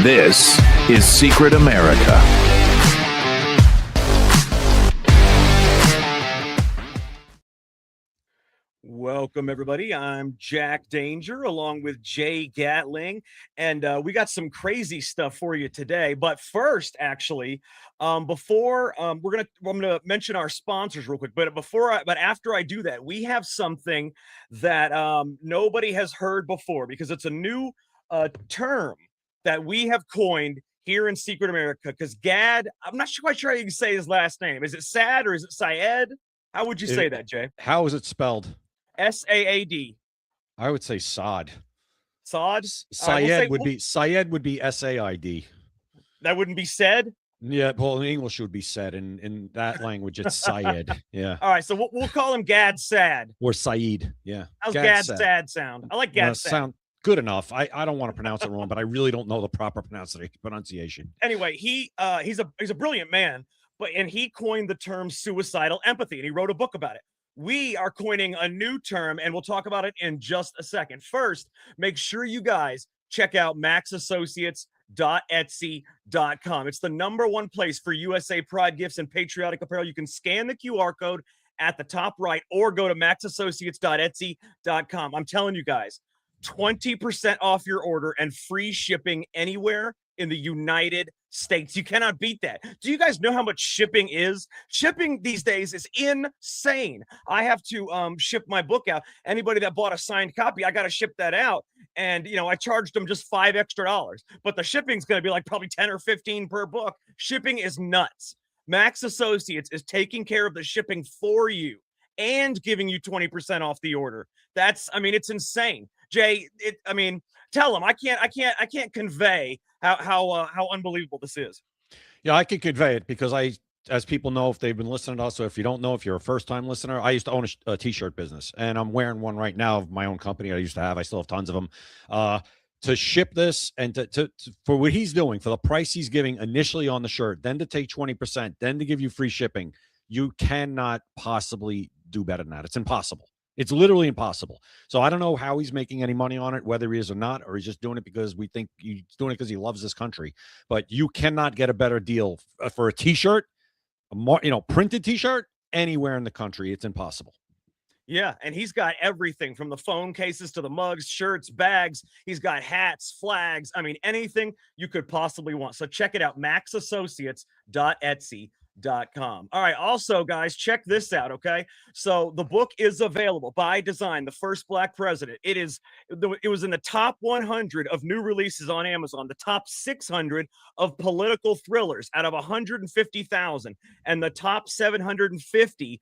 This is Secret America. Welcome, everybody. I'm Jack Danger along with Jay Gatling, and we got some crazy stuff for you today. But first, actually, before I'm gonna mention our sponsors real quick. But after I do that, we have something that nobody has heard before because it's a new term that we have coined here in Secret America. Because Gad, I'm not quite sure how you can say his last name. Is it Sad or is it Syed? How would you say that, Jay? How is it spelled? Saad. I would say Saad. Saad? Syed would be Said. That wouldn't be said? Yeah, well, in English it would be said. In that language, it's Syed. Yeah. All right, so we'll call him Gad Sad. Or Saeed. Yeah. How's Gad Sad sound? I like Gad Sad. Sound good enough. I don't want to pronounce it wrong, but I really don't know the proper pronunciation. Anyway, he's a brilliant man, and he coined the term suicidal empathy, and he wrote a book about it. We are coining a new term, and we'll talk about it in just a second. First, make sure you guys check out maxassociates.etsy.com. It's the #1 place for USA Pride gifts and patriotic apparel. You can scan the QR code at the top right or go to maxassociates.etsy.com. I'm telling you guys, 20% off your order and free shipping anywhere in the United States. You cannot beat that. Do you guys know how much shipping is? Shipping these days is insane. I have to ship my book out. Anybody that bought a signed copy, I got to ship that out. And, I charged them just $5 extra, but the shipping's going to be like probably 10 or 15 per book. Shipping is nuts. Max Associates is taking care of the shipping for you and giving you 20% off the order. It's insane. Jay, tell them I can't convey how unbelievable this is. Yeah, I can convey it because as people know, if they've been listening to us, or if you don't know, if you're a first-time listener, I used to own a t-shirt business, and I'm wearing one right now of my own company. I still have tons of them. To ship this and to for what he's doing, for the price he's giving initially on the shirt, then to take 20%, then to give you free shipping, you cannot possibly do better than that. It's impossible. It's literally impossible. So I don't know how he's making any money on it, whether he is or not, or he's just doing it because we think he's doing it because he loves this country. But you cannot get a better deal for a t-shirt, printed t-shirt anywhere in the country. It's impossible. Yeah, and he's got everything from the phone cases to the mugs, shirts, bags. He's got hats, flags. Anything you could possibly want. So check it out, maxassociates.etsy.com. All right. Also, guys, check this out. Okay. So the book is available. By Design, The First Black President. It was in the top 100 of new releases on Amazon, the top 600 of political thrillers out of 150,000, and the top 750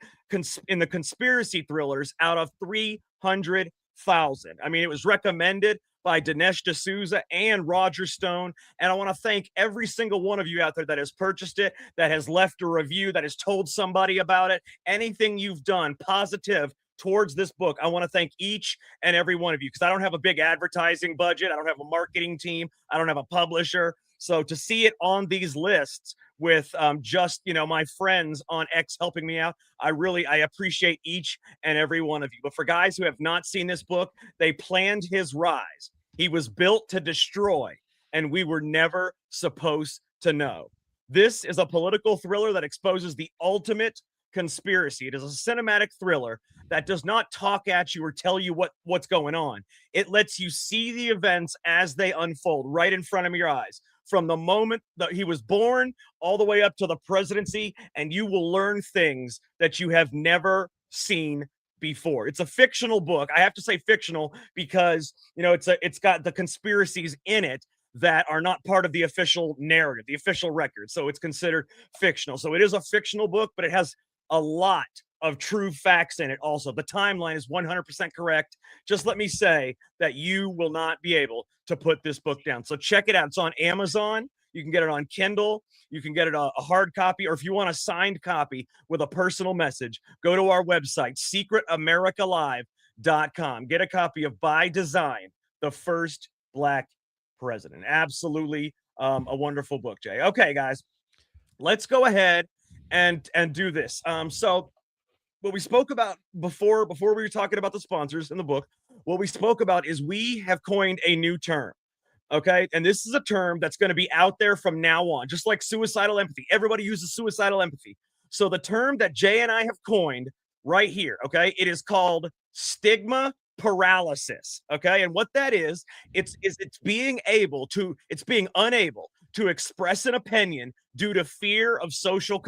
in the conspiracy thrillers out of 300,000. It was recommended by Dinesh D'Souza and Roger Stone. And I want to thank every single one of you out there that has purchased it, that has left a review, that has told somebody about it. Anything you've done positive towards this book, I want to thank each and every one of you, because I don't have a big advertising budget. I don't have a marketing team. I don't have a publisher. So to see it on these lists with my friends on X helping me out, I appreciate each and every one of you. But for guys who have not seen this book, they planned his rise. He was built to destroy, and we were never supposed to know. This is a political thriller that exposes the ultimate conspiracy. It is a cinematic thriller that does not talk at you or tell you what's going on. It lets you see the events as they unfold right in front of your eyes, from the moment that he was born all the way up to the presidency, and you will learn things that you have never seen before. It's a fictional book. I have to say fictional because, it's got the conspiracies in it that are not part of the official narrative, the official record. So it's considered fictional. So it is a fictional book, but it has a lot of true facts in it also. The timeline is 100% correct. Just let me say that you will not be able to put this book down. So check it out. It's on Amazon. You can get it on Kindle. You can get it a hard copy, or if you want a signed copy with a personal message, go to our website, secretamericalive.com. Get a copy of By Design, The First Black President. Absolutely a wonderful book, Jay. Okay, guys, let's go ahead and do this. So what we spoke about before we were talking about the sponsors in the book, what we spoke about is we have coined a new term. Okay. And this is a term that's going to be out there from now on, just like suicidal empathy. Everybody uses suicidal empathy. So the term that Jay and I have coined right here, okay, it is called stigma paralysis. Okay. And what that is, it's being unable to express an opinion due to fear of social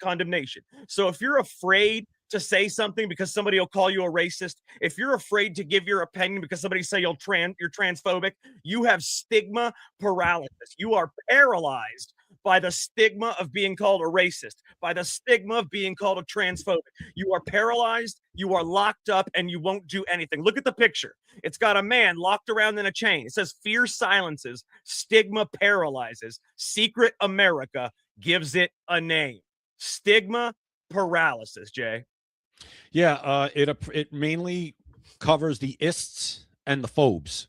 condemnation. So if you're afraid to say something because somebody will call you a racist, if you're afraid to give your opinion because somebody say you're transphobic, you have stigma paralysis. You are paralyzed by the stigma of being called a racist, by the stigma of being called a transphobic. You are paralyzed, you are locked up, and you won't do anything. Look at the picture. It's got a man locked around in a chain. It says fear silences, stigma paralyzes, secret America gives it a name. Stigma paralysis, Jay. Yeah, it mainly covers the ists and the phobes,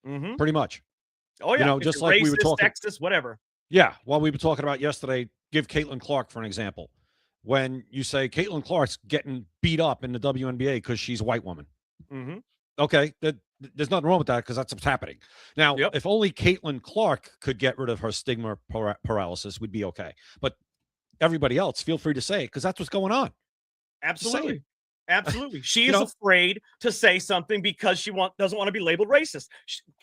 pretty much. Oh yeah, you know, just like racist, we were talking, sexist, whatever. Yeah, what we were talking about yesterday. Give Caitlin Clark for an example. When you say Caitlin Clark's getting beat up in the WNBA because she's a white woman, okay, there's nothing wrong with that because that's what's happening. Now, if only Caitlin Clark could get rid of her stigma paralysis, we'd be okay. But everybody else, feel free to say it because that's what's going on. Absolutely. Absolutely. She is afraid to say something because she doesn't want to be labeled racist.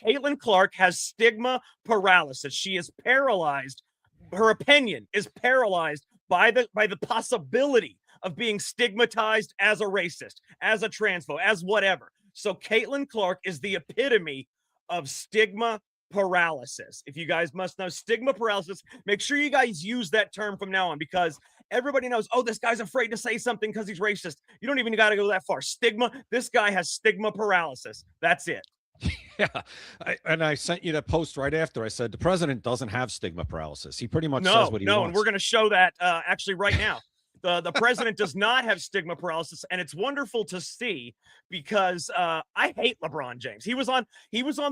Caitlin Clark has stigma paralysis. She is paralyzed. Her opinion is paralyzed by the possibility of being stigmatized as a racist, as a transphobe, as whatever. So Caitlin Clark is the epitome of stigma paralysis. If you guys must know stigma paralysis, make sure you guys use that term from now on because everybody knows, oh, this guy's afraid to say something because he's racist. You don't even got to go that far. Stigma, this guy has stigma paralysis. That's it. Yeah. I sent you that post right after. I said, the president doesn't have stigma paralysis. He pretty much says what he wants. And we're going to show that actually right now. The president does not have stigma paralysis, and it's wonderful to see because I hate LeBron James. He was on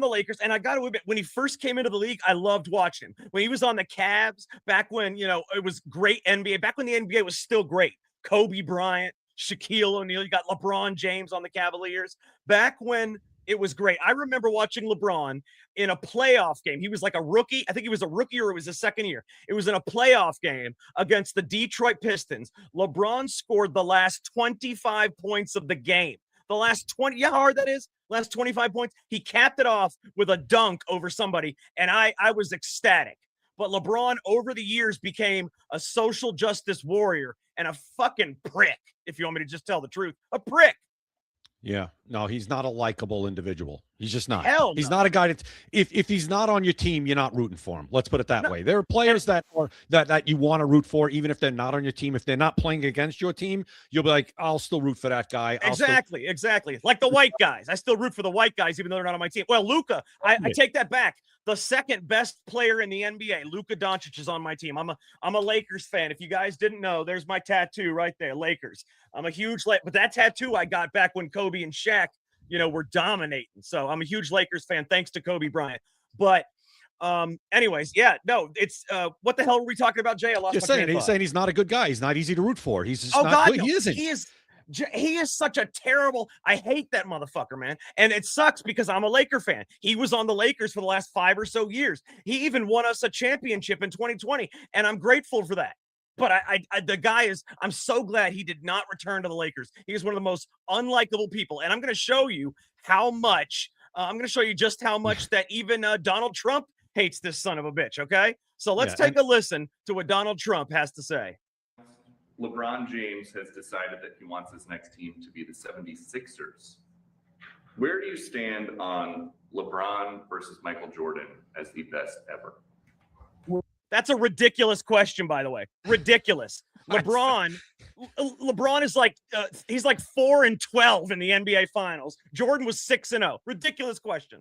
the Lakers, and I got to admit, when he first came into the league, I loved watching him. When he was on the Cavs, back when it was great NBA, back when the NBA was still great. Kobe Bryant, Shaquille O'Neal, you got LeBron James on the Cavaliers. Back when it was great. I remember watching LeBron in a playoff game. He was like a rookie. I think he was a rookie or it was his second year. It was in a playoff game against the Detroit Pistons. LeBron scored the last 25 points of the game. The last 20, how hard that is? Last 25 points. He capped it off with a dunk over somebody, and I was ecstatic. But LeBron, over the years, became a social justice warrior and a fucking prick, if you want me to just tell the truth. A prick. Yeah, no, he's not a likable individual. He's just not. Hell he's no. not a guy that if he's not on your team, you're not rooting for him. Let's put it that way. There are players that you want to root for, even if they're not on your team. If they're not playing against your team, you'll be like, I'll still root for that guy. Exactly. Like the white guys. I still root for the white guys, even though they're not on my team. Well, Luka, I take that back. The second best player in the NBA, Luka Doncic, is on my team. I'm a Lakers fan. If you guys didn't know, there's my tattoo right there, Lakers. I'm a huge but that tattoo I got back when Kobe and Shaq, were dominating. So I'm a huge Lakers fan, thanks to Kobe Bryant. But anyways, yeah, no, it's what the hell were we talking about, Jay? I lost my train of thought. He's saying he's not a good guy. He's not easy to root for. He's just not good. No. He isn't. He is such a terrible. I hate that motherfucker, man. And it sucks because I'm a Laker fan. He was on the Lakers for the last 5 or so years. He even won us a championship in 2020, and I'm grateful for that. But the guy is. I'm so glad he did not return to the Lakers. He is one of the most unlikable people, and I'm going to show you how much. I'm going to show you just how much that even Donald Trump hates this son of a bitch. Okay, so let's take a listen to what Donald Trump has to say. LeBron James has decided that he wants his next team to be the 76ers. Where do you stand on LeBron versus Michael Jordan as the best ever? That's a ridiculous question, by the way. Ridiculous. LeBron is like he's like 4-12 in the NBA Finals. Jordan was 6-0. Ridiculous question.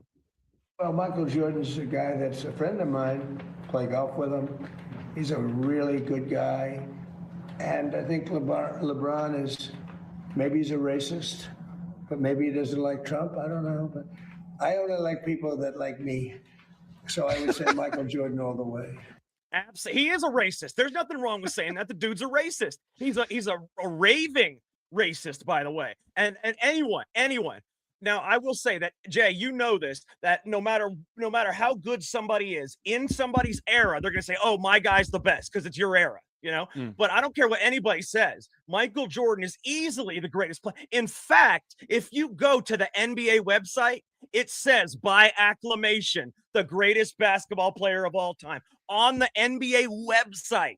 Well, Michael Jordan's a guy that's a friend of mine. Play golf with him. He's a really good guy. And I think LeBron is, maybe he's a racist, but maybe he doesn't like Trump. I don't know. But I only like people that like me. So I would say Michael Jordan all the way. Absolutely. He is a racist. There's nothing wrong with saying that. The dude's a racist. He's a raving racist, by the way. And anyone. Now, I will say that, Jay, you know this, that no matter how good somebody is in somebody's era, they're going to say, "Oh, my guy's the best," because it's your era, you know. But I don't care what anybody says. Michael Jordan is easily the greatest player. In fact, if you go to the NBA website, it says by acclamation, the greatest basketball player of all time on the NBA website.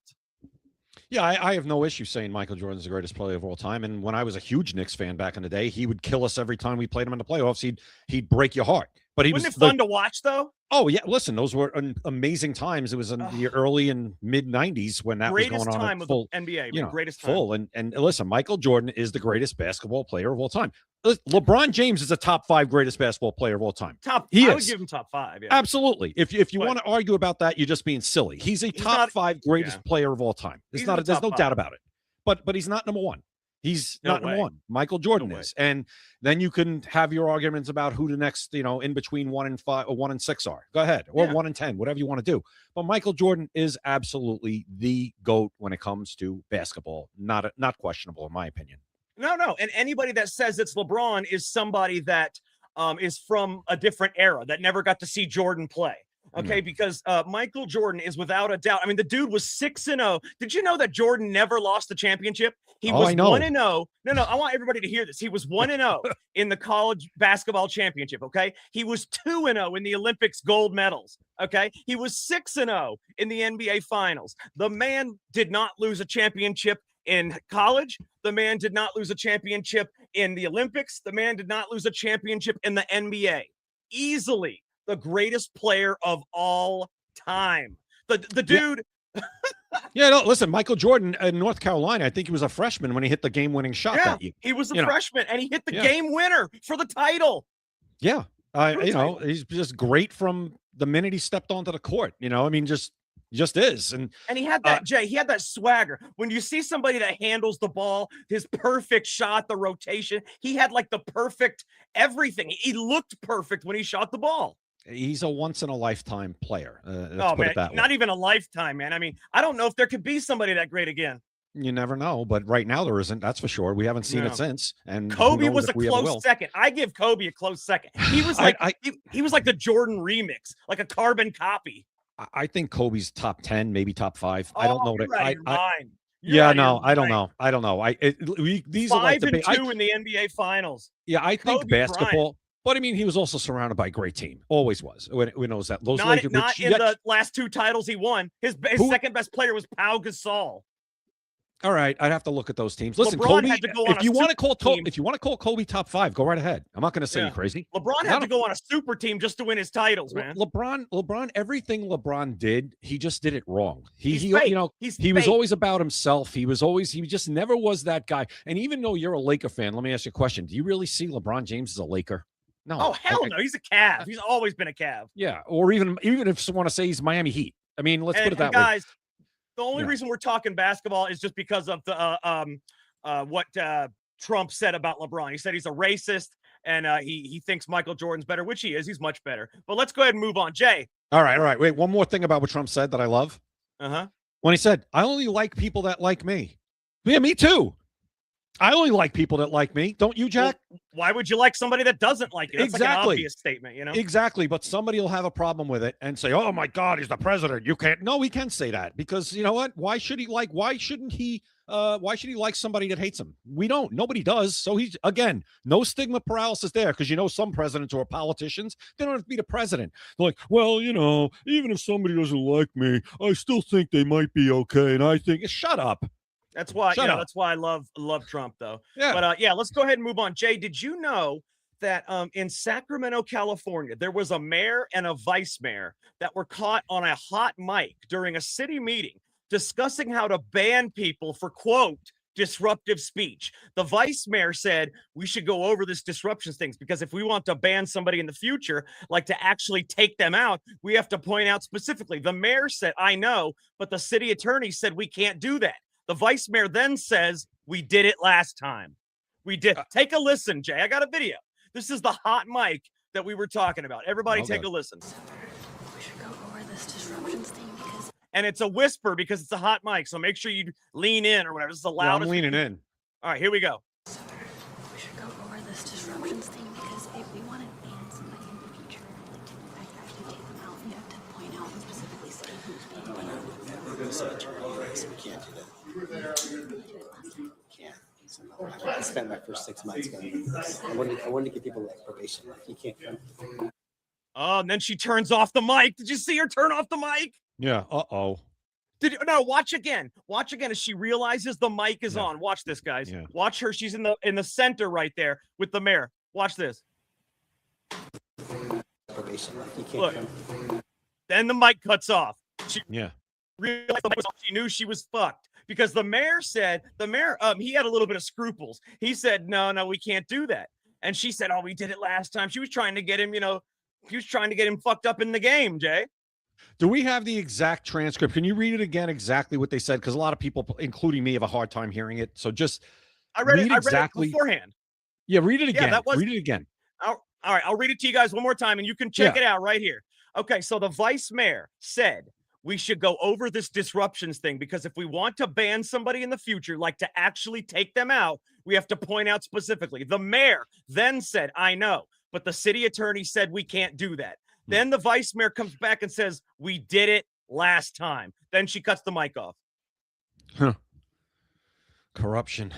Yeah, I have no issue saying Michael Jordan's the greatest player of all time. And when I was a huge Knicks fan back in the day, he would kill us every time we played him in the playoffs. He'd break your heart. But he Wasn't was it fun to watch, though? Oh yeah, listen, those were amazing times. It was in the early and mid '90s when that was greatest going on. Time of the NBA, man. Greatest time. Full and listen, Michael Jordan is the greatest basketball player of all time. LeBron James is a top 5 greatest basketball player of all time. I would give him top 5. Yeah. Absolutely. If you want to argue about that, you're just being silly. He's a top 5 greatest player of all time. There's no doubt about it. But he's not number 1. He's not number 1. Michael Jordan is. And then you can have your arguments about who the next, in between 1 and 5 or 1 and 6 are. Go ahead. Or 1 and 10, whatever you want to do. But Michael Jordan is absolutely the GOAT when it comes to basketball. Not questionable, in my opinion. No. And anybody that says it's LeBron is somebody that is from a different era that never got to see Jordan play. Okay, because Michael Jordan is without a doubt. I mean, the dude was 6-0. Did you know that Jordan never lost the championship? He was 1-0. No, I want everybody to hear this. He was 1-0 in the college basketball championship. Okay, he was 2-0 in the Olympics gold medals. Okay, he was 6-0 in the NBA finals. The man did not lose a championship in college. The man did not lose a championship in the Olympics. The man did not lose a championship in the NBA. Easily the greatest player of all time. The dude. Yeah, no, listen, Michael Jordan in North Carolina, I think he was a freshman when he hit the game-winning shot that year. He was a freshman, and he hit the game winner for the title. Yeah, he's just great from the minute he stepped onto the court. I mean, just is. And he had that, Jay, he had that swagger. When you see somebody that handles the ball, his perfect shot, the rotation, he had like the perfect everything. He looked perfect when he shot the ball. He's a once-in-a-lifetime player. Oh, man, not even a lifetime, man. I mean, I don't know if there could be somebody that great again. You never know, but right now there isn't. That's for sure. We haven't seen it since. And Kobe was a close second. I give Kobe a close second. He was like he was like the Jordan remix, like a carbon copy. I think Kobe's top 10, maybe top 5. I don't know. I don't know. These 5 are like and 2 in the NBA Finals. Yeah, I think basketball. Bryant. But I mean, he was also surrounded by a great team. Always was. When it was that those not in the last 2 titles he won. His second best player was Pau Gasol. All right, I'd have to look at those teams. Listen, LeBron Kobe. Had to go if you want to call Kobe top 5, go right ahead. I'm not going to say you're crazy. LeBron had to go on a super team just to win his titles, man. LeBron, everything LeBron did, he just did it wrong. He fake. Was always about himself. He just never was that guy. And even though you're a Laker fan, let me ask you a question: do you really see LeBron James as a Laker? No. Oh, hell no. He's a Cav. He's always been a Cav. Yeah. Or even if someone want to say he's Miami Heat. I mean, let's put it that way. Guys, the only reason we're talking basketball is just because of the what Trump said about LeBron. He said he's a racist and he thinks Michael Jordan's better, which he is. He's much better. But let's go ahead and move on. Jay. All right. Wait, one more thing about what Trump said that I love. When he said, I only like people that like me. Yeah, me too. I only like people that like me. Don't you, Jack? Well, why would you like somebody that doesn't like you? That's like an obvious statement, Exactly. But somebody will have a problem with it and say, oh my God, he's the president. You can't. No, he can't say that because you know what? Why shouldn't he like somebody that hates him? We don't. Nobody does. So he's, again, no stigma paralysis there because some presidents or politicians, they don't have to be the president. They're like, well, even if somebody doesn't like me, I still think they might be okay. And I think, shut up. That's why, that's why I love Trump, though. Yeah. But let's go ahead and move on. Jay, did you know that in Sacramento, California, there was a mayor and a vice mayor that were caught on a hot mic during a city meeting discussing how to ban people for, quote, disruptive speech? The vice mayor said we should go over this disruptions things because if we want to ban somebody in the future, like to actually take them out, we have to point out specifically. The mayor said, I know, but the city attorney said we can't do that. The vice mayor then says, we did it last time. We did. Take a listen, Jay. I got a video. This is the hot mic that we were talking about. Everybody take a listen. We should go over this disruptions thing because... And it's a whisper because it's a hot mic, so make sure you lean in or whatever. This is the loudest. I'm leaning in. All right, here we go. We should go over this this disruptions thing because if we want to ban somebody in the future, like to actually take them out, you have to point out and specifically say who's being banned. We're going to say so we can't do that. Can't. So no, I spent my first 6 months going through this. I wanted to give people like probation. Like you can't come. Oh, and then she turns off the mic. Did you see her turn off the mic? Yeah. Uh-oh. No, watch again. Watch again as she realizes the mic is on. Watch this, guys. Yeah. Watch her. She's in the center right there with the mayor. Watch this. Probation. Like you can't Look. come. Then the mic cuts off. She Yeah. realized the mic was off. She knew she was fucked because the mayor he had a little bit of scruples. He said, no, we can't do that. And she said, oh, we did it last time. She was trying to get him, she was trying to get him fucked up in the game, Jay. Do we have the exact transcript? Can you read it again exactly what they said? Because a lot of people, including me, have a hard time hearing it. So just I read it exactly beforehand. Yeah, read it again. that was- Read it again. All right, I'll read it to you guys one more time, and you can check it out right here. Okay, so the vice mayor said we should go over this disruptions thing because if we want to ban somebody in the future, like to actually take them out, we have to point out specifically. The mayor then said, I know, but the city attorney said we can't do that. Then the vice mayor comes back and says, we did it last time. Then she cuts the mic off. Huh. Corruption.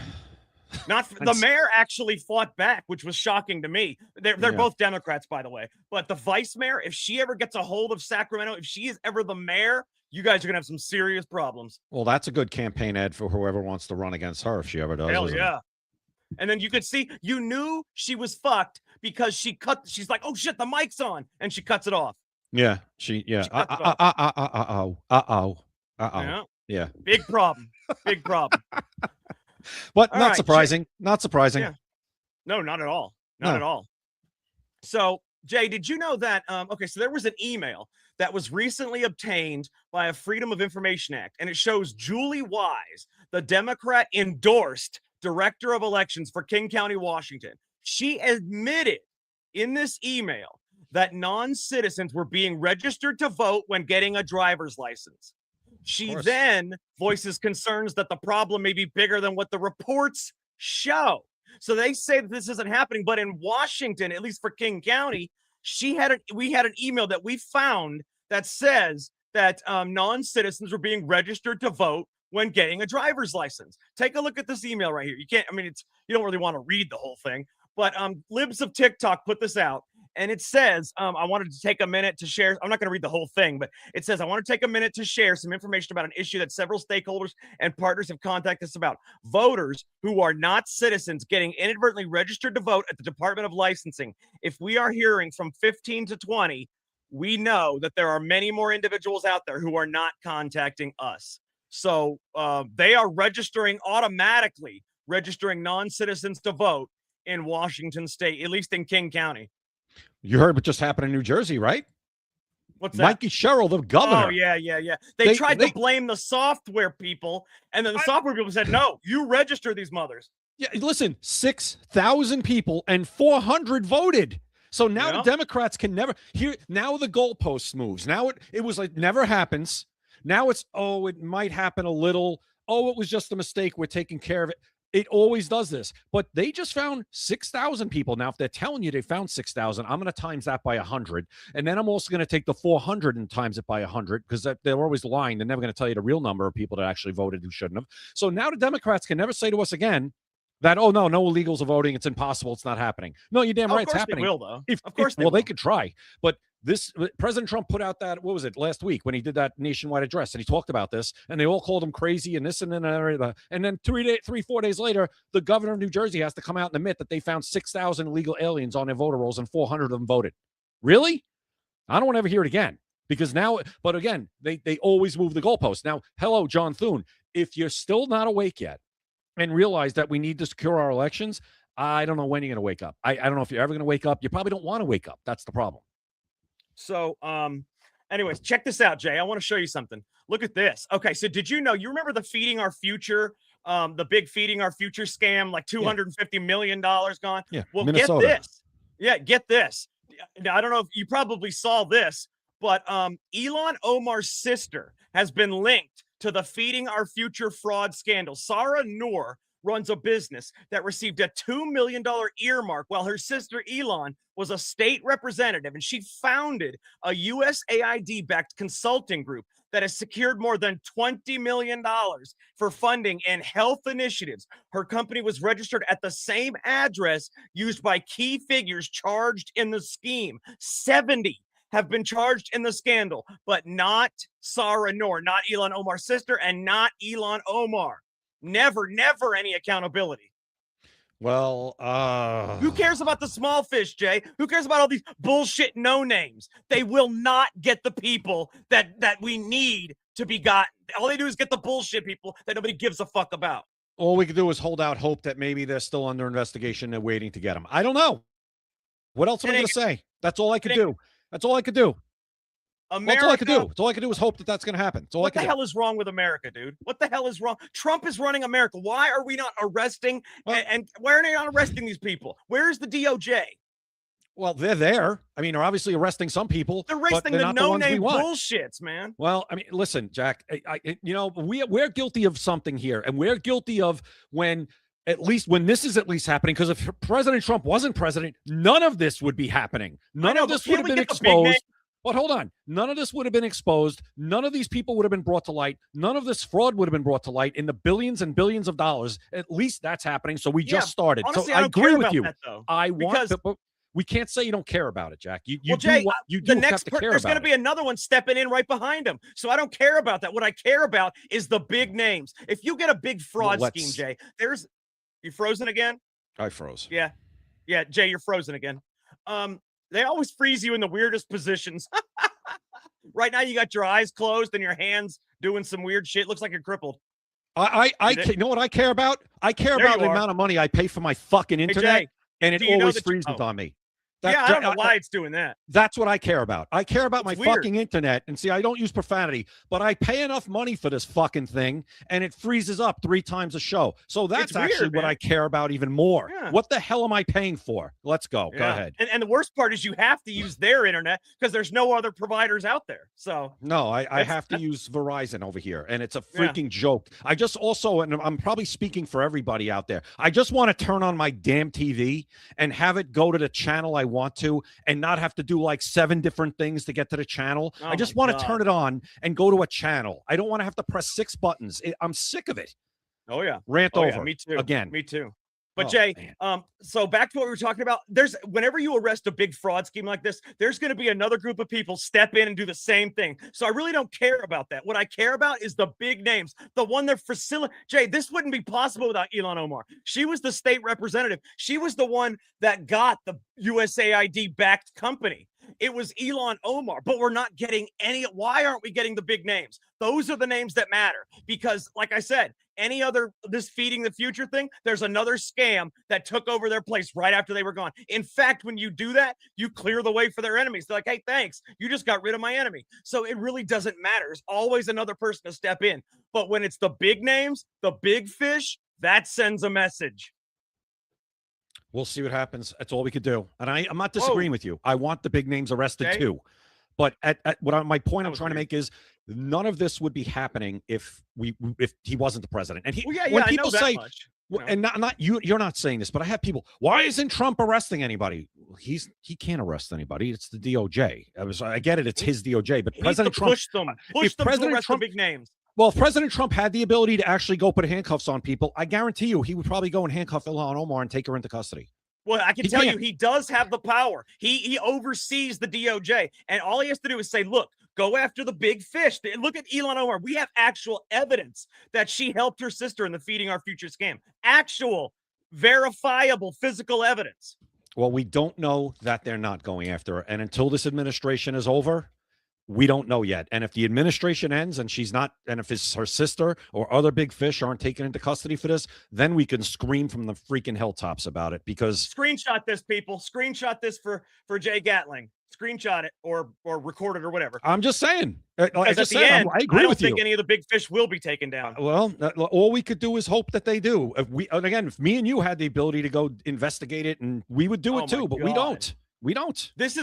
The mayor actually fought back, which was shocking to me. They're both Democrats, by the way. But the vice mayor, if she ever gets a hold of Sacramento, if she is ever the mayor, you guys are going to have some serious problems. Well, that's a good campaign ad for whoever wants to run against her if she ever does. Hell yeah. And then you could see, you knew she was fucked because she's like, oh shit, the mic's on. And she cuts it off. Yeah. Yeah. Big problem. Big problem. But All not right, surprising. Not surprising. Yeah. No, not at all. Not at all. So, Jay, did you know that? So there was an email that was recently obtained by a Freedom of Information Act, and it shows Julie Wise, the Democrat endorsed director of elections for King County, Washington. She admitted in this email that non-citizens were being registered to vote when getting a driver's license. She then voices concerns that the problem may be bigger than what the reports show. So they say that this isn't happening, but in Washington, at least for King County, we had an email that we found that says that non-citizens were being registered to vote when getting a driver's license. Take a look at this email right here. You don't really want to read the whole thing, but Libs of TikTok put this out. And it says, I wanted to take a minute to share. I'm not going to read the whole thing, but it says, I want to take a minute to share some information about an issue that several stakeholders and partners have contacted us about. Voters who are not citizens getting inadvertently registered to vote at the Department of Licensing. If we are hearing from 15 to 20, we know that there are many more individuals out there who are not contacting us. So they are automatically registering non-citizens to vote in Washington State, at least in King County. You heard what just happened in New Jersey, right? What's that? Mikey Sherrill, the governor. Oh, yeah. They tried to blame the software people, and then the software people said, no, you register these mothers. Yeah, listen, 6,000 people and 400 voted. So now the Democrats can never now the goalpost moves. Now it was like never happens. Now it's, it might happen a little. Oh, it was just a mistake. We're taking care of it. It always does this, but they just found 6,000 people. Now, if they're telling you they found 6,000, I'm going to times that by 100. And then I'm also going to take the 400 and times it by 100 because they're always lying. They're never going to tell you the real number of people that actually voted who shouldn't have. So now the Democrats can never say to us again that, no illegals are voting. It's impossible. It's not happening. No, you're damn right. It's happening. They will, though. Of course they could try, but President Trump put out that, what was it, last week when he did that nationwide address and he talked about this and they all called him crazy and this and then and then 4 days later, the governor of New Jersey has to come out and admit that they found 6,000 illegal aliens on their voter rolls and 400 of them voted. Really? I don't want to ever hear it again because now, but again, they always move the goalposts. Now, hello, John Thune, if you're still not awake yet and realize that we need to secure our elections, I don't know when you're going to wake up. I don't know if you're ever going to wake up. You probably don't want to wake up. That's the problem. So, anyways, check this out, Jay. I want to show you something. Look at this. Okay, so did you know, you remember the Feeding Our Future, the big Feeding Our Future scam, like $250 million gone? Yeah, well, Minnesota. Get this. Yeah, get this. Now, I don't know if you probably saw this, but Ilhan Omar's sister has been linked to the Feeding Our Future fraud scandal. Sarah Noor runs a business that received a $2 million earmark while her sister Elon was a state representative, and she founded a USAID-backed consulting group that has secured more than $20 million for funding in health initiatives. Her company was registered at the same address used by key figures charged in the scheme. 70 have been charged in the scandal, but not Sarah Noor, not Ilhan Omar's sister, and not Ilhan Omar. Never any accountability. Well, who cares about the small fish, Jay? Who cares about all these bullshit no names? They will not get the people that we need to be gotten. All they do is get the bullshit people that nobody gives a fuck about. all we could do is hold out hope that maybe they're still under investigation and waiting to get them. I don't know. What else am I going to say? That's all I could do. That's all I could do. America, that's all I could do. That's all I could do is hope that that's going to happen. That's all what I the hell is wrong with America, dude? What the hell is wrong? Trump is running America. Why are we not arresting and why are they not arresting these people? Where's the DOJ? Well, they're there. I mean, they're obviously arresting some people. They're arresting the no-name bullshits, man. Well, I mean, listen, Jack, you know, we're guilty of something here, and we're guilty of when this is at least happening, because if President Trump wasn't president, none of this would be happening. None of this would have been exposed. But hold on. None of this would have been exposed. None of these people would have been brought to light. None of this fraud would have been brought to light in the billions and billions of dollars. At least that's happening. So we just started. Honestly, so I agree with you. That, though, I want to, but we can't say you don't care about it, Jack. You Jay, do the next have to care about it. There's going to be another one stepping in right behind him. So I don't care about that. What I care about is the big names. If you get a big fraud scheme, Jay, you frozen again? I froze. Yeah. Yeah, Jay, you're frozen again. They always freeze you in the weirdest positions. Right now, you got your eyes closed and your hands doing some weird shit. Looks like you're crippled. You know what I care about? I care about the amount of money I pay for my fucking internet, Jay, and it always freezes on me. I don't know why it's doing that. That's what I care about. I care about my weird. fucking internet. And see, I don't use profanity, but I pay enough money for this fucking thing, and it freezes up 3 times a show. So that's actually what I care about even more. Yeah. What the hell am I paying for? Let's go. Yeah. Go ahead. And the worst part is you have to use their internet because there's no other providers out there. So no, I have to use Verizon over here, and it's a freaking joke. I just also, and I'm probably speaking for everybody out there, I just want to turn on my damn TV and have it go to the channel I want to, and not have to do like 7 different things to get to the channel. I just want to turn it on and go to a channel. I don't want to have to press 6 buttons. I'm sick of it. Oh yeah. Rant over. Yeah, me too. Again. Me too. But Jay, so back to what we were talking about. Whenever you arrest a big fraud scheme like this, there's going to be another group of people step in and do the same thing. So I really don't care about that. What I care about is the big names, the one that Jay, this wouldn't be possible without Ilhan Omar. She was the state representative. She was the one that got the USAID backed company. It was Ilhan Omar, but we're not getting any. Why aren't we getting the big names? Those are the names that matter, because like I said, this feeding the future thing, there's another scam that took over their place right after they were gone. In fact, when you do that, you clear the way for their enemies. They're like, hey, thanks. You just got rid of my enemy. So it really doesn't matter. There's always another person to step in. But when it's the big names, the big fish, that sends a message. We'll see what happens. That's all we could do. And I'm not disagreeing with you. I want the big names arrested too. But my point I'm trying to make is none of this would be happening if he wasn't the president. And when people say, and you're not saying this, but I have people, why isn't Trump arresting anybody? He can't arrest anybody. It's the DOJ. I get it. It's his DOJ, but President Trump push them to arrest the big names. Well, if President Trump had the ability to actually go put handcuffs on people, I guarantee you he would probably go and handcuff Ilhan Omar and take her into custody. Well, I can tell you, he does have the power. He oversees the DOJ, and all he has to do is say, look, go after the big fish. Look at Ilhan Omar. We have actual evidence that she helped her sister in the Feeding Our Future scam. Actual, verifiable, physical evidence. Well, we don't know that they're not going after her. And until this administration is over, we don't know yet. And if the administration ends and she's not, and if it's her sister or other big fish aren't taken into custody for this, then we can scream from the freaking hilltops about it. Because screenshot this, people. Screenshot this for Jay Gatling. Screenshot it or record it or whatever. I'm just saying. I agree with you. I don't think any of the big fish will be taken down. Well, all we could do is hope that they do. If me and you had the ability to go investigate it, and we would do it too, but we don't. We don't. This